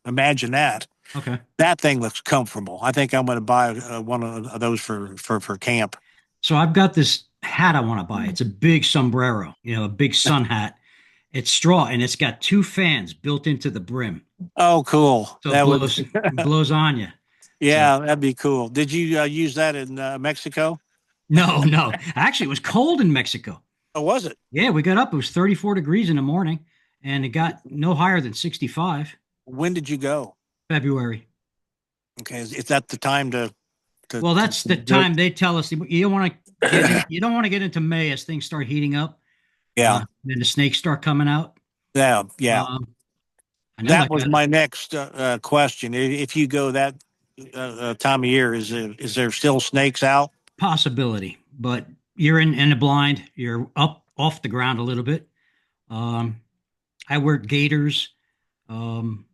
imagine that. Okay. That thing looks comfortable. I think I'm going to buy one of those for camp. So I've got this hat I want to buy. It's a big sombrero, a big sun hat. It's straw and it's got two fans built into the brim. Oh, cool. So it That would, blows on you. So yeah, that'd be cool. Did you use that in Mexico? no, no. Actually, it was cold in Mexico. Oh, was it? Yeah, we got up. It was 34 degrees in the morning and it got no higher than 65 When did you go? February. Okay, is that the time to Well, that's the time they tell us you don't want to you don't want to get into May as things start heating up. Yeah, Then the snakes start coming out. yeah, yeah. I know That was my next question. If you go that time of year, is there still snakes out? possibility, but you're in a blind. You're up off the ground a little bit. Um, I wear gaiters, um,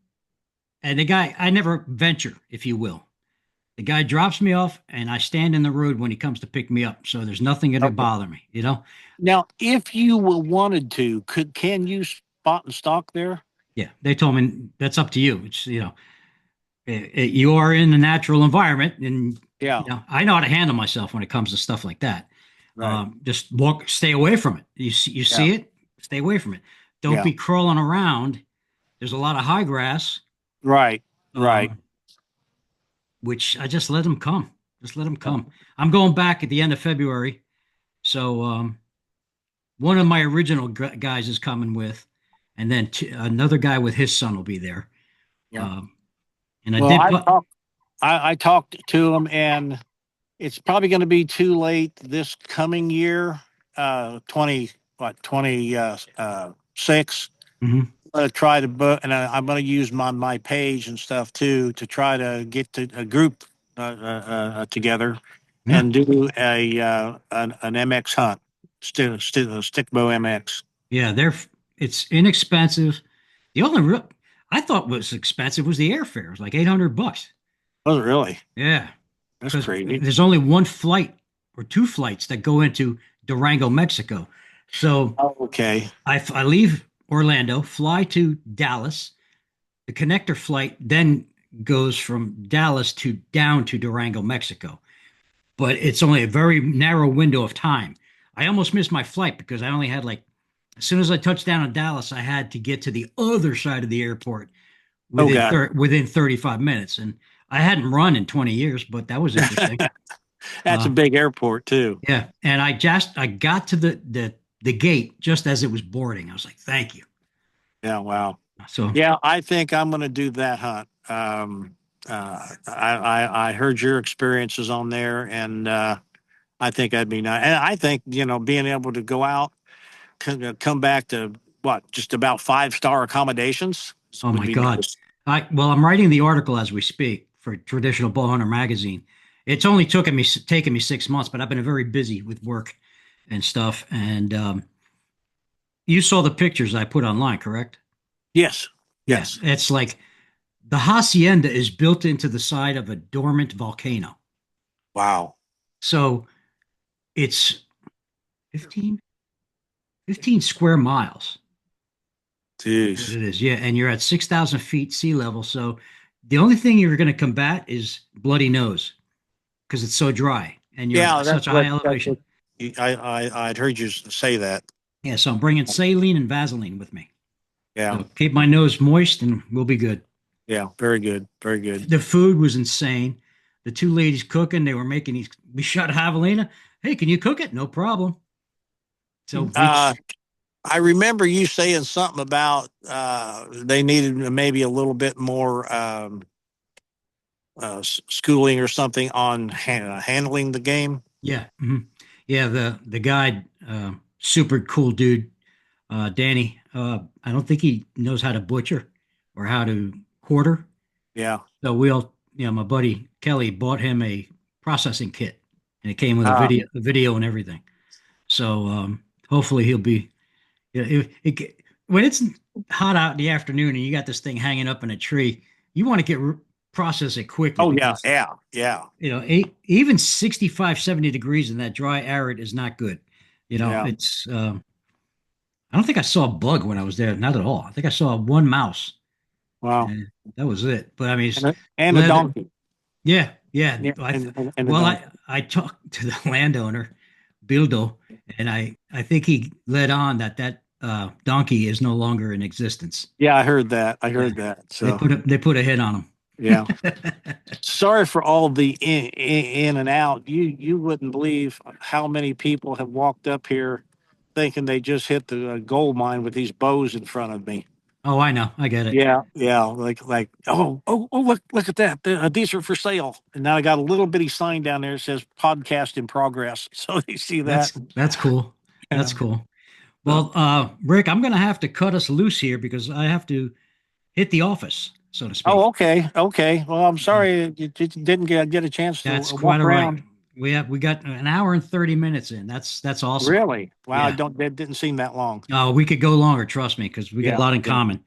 and the guy I never venture, if you will. The guy drops me off, and I stand in the road when he comes to pick me up. So there's nothing going to Okay. bother me. Now, if you wanted to, can you spot and stalk there? Yeah, they told me that's up to you. It's you are in the natural environment, and Yeah, I know how to handle myself when it comes to stuff like that. right. Just stay away from it. You see it, stay away from it. Don't Yeah. be crawling around. There's a lot of high grass, Right, right. um, which I just let them come. Just let them come. I'm going back at the end of February, so one of my original guys is coming with, and then another guy with his son will be there. Yeah. And I Well, did. I talked to him, and it's probably going to be too late this coming year. 26. Mhm. I'm going to try to book, and I'm going to use my page and stuff too to try to get to a group together Yeah. and do an MX hunt, stick bow MX. Yeah, it's inexpensive. The only real I thought was expensive was the airfare. It was like $800. Oh, really? Yeah, That's because crazy. there's only one flight or two flights that go into Durango, Mexico. So Oh, okay. I leave Orlando, fly to Dallas. The connector flight then goes from Dallas to down to Durango, Mexico. But it's only a very narrow window of time. I almost missed my flight because I only had as soon as I touched down in Dallas, I had to get to the other side of the airport Oh, God. within 35 minutes. And I hadn't run in 20 years, but that was interesting. That's a Uh, big airport too. yeah. And I got to the gate just as it was boarding. I was like, thank you. Yeah. Wow. So Yeah, I think I'm going to do that hunt. I heard your experiences on there, and I think that'd be nice. And I think being able to go out, come back to just about 5-star accommodations oh would my be God. nice. I'm writing the article as we speak for Traditional Bowhunter magazine. It's only taken me 6 months, but I've been very busy with work and stuff. And you saw the pictures I put online, correct? Yes. Yeah, Yes. it's like the hacienda is built into the side of a dormant volcano. Wow. So it's 15, 15 square miles. What Jeez. it is, yeah. And you're at 6,000 feet sea level. So the only thing you're going to combat is bloody nose because it's so dry and you're Yeah, at that's such a high elevation. I'd heard you say that. Yeah, so I'm bringing saline and Vaseline with me. Yeah. So keep my nose moist and we'll be good. Yeah. Very good. Very good. The food was insane. The two ladies cooking, they were making these. We shot javelina. Hey, can you cook it? No problem. So I remember you saying something about they needed maybe a little bit more schooling or something on handling the game. yeah, yeah. The guy, super cool dude, Danny. I don't think he knows how to butcher or how to quarter. Yeah. So my buddy Kelly bought him a processing kit, and it came with Ah. a video and everything. So hopefully he'll be. Yeah, when it's hot out in the afternoon and you got this thing hanging up in a tree, you want to process it quickly. Oh, yeah. because, Yeah. Yeah. even 65, 70 degrees in that dry arid is not good. Yeah. It's, I don't think I saw a bug when I was there. Not at all. I think I saw one mouse Wow. and that was it. But I mean, it's And a leather- donkey. Yeah. Yeah. And a Well, donkey. I talked to the landowner, Bildo, And I think he led on that donkey is no longer in existence. Yeah, I heard that. I heard that. So They put a hit on him. yeah. Sorry for all the in and out. You wouldn't believe how many people have walked up here thinking they just hit the gold mine with these bows in front of me. Oh, I know. I get it. Yeah, yeah. Like oh, look at that. These are for sale. And now I got a little bitty sign down there that says podcast in progress. So you see that. That's cool. That's Yeah. cool. Well, Rick, I'm going to have to cut us loose here because I have to hit the office, so to speak. Oh, okay, okay. Well, I'm sorry you didn't get a chance to That's walk quite all right. around. We got an hour and 30 minutes in. That's awesome. Really? Wow, Yeah. that didn't seem that long. We could go longer, trust me, because we got Yeah, a lot in yeah. common.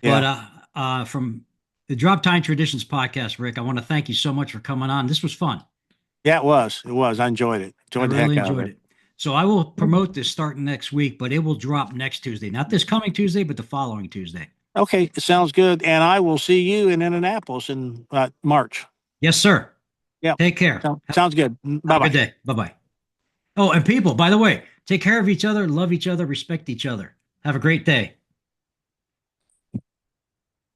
Yeah. But from the Droptine Traditions Podcast, Rick, I want to thank you so much for coming on. This was fun. Yeah, it was. It was. I enjoyed it. I Enjoyed the really heck out of enjoyed it. it. So I will promote this starting next week, but it will drop next Tuesday. Not this coming Tuesday, but the following Tuesday. Okay, it sounds good. And I will see you in Indianapolis in March. Yes, sir. Yeah. Take care. Sounds good. Have Bye a bye. good day. Bye-bye. Oh, and people, by the way, take care of each other, love each other, respect each other. Have a great day.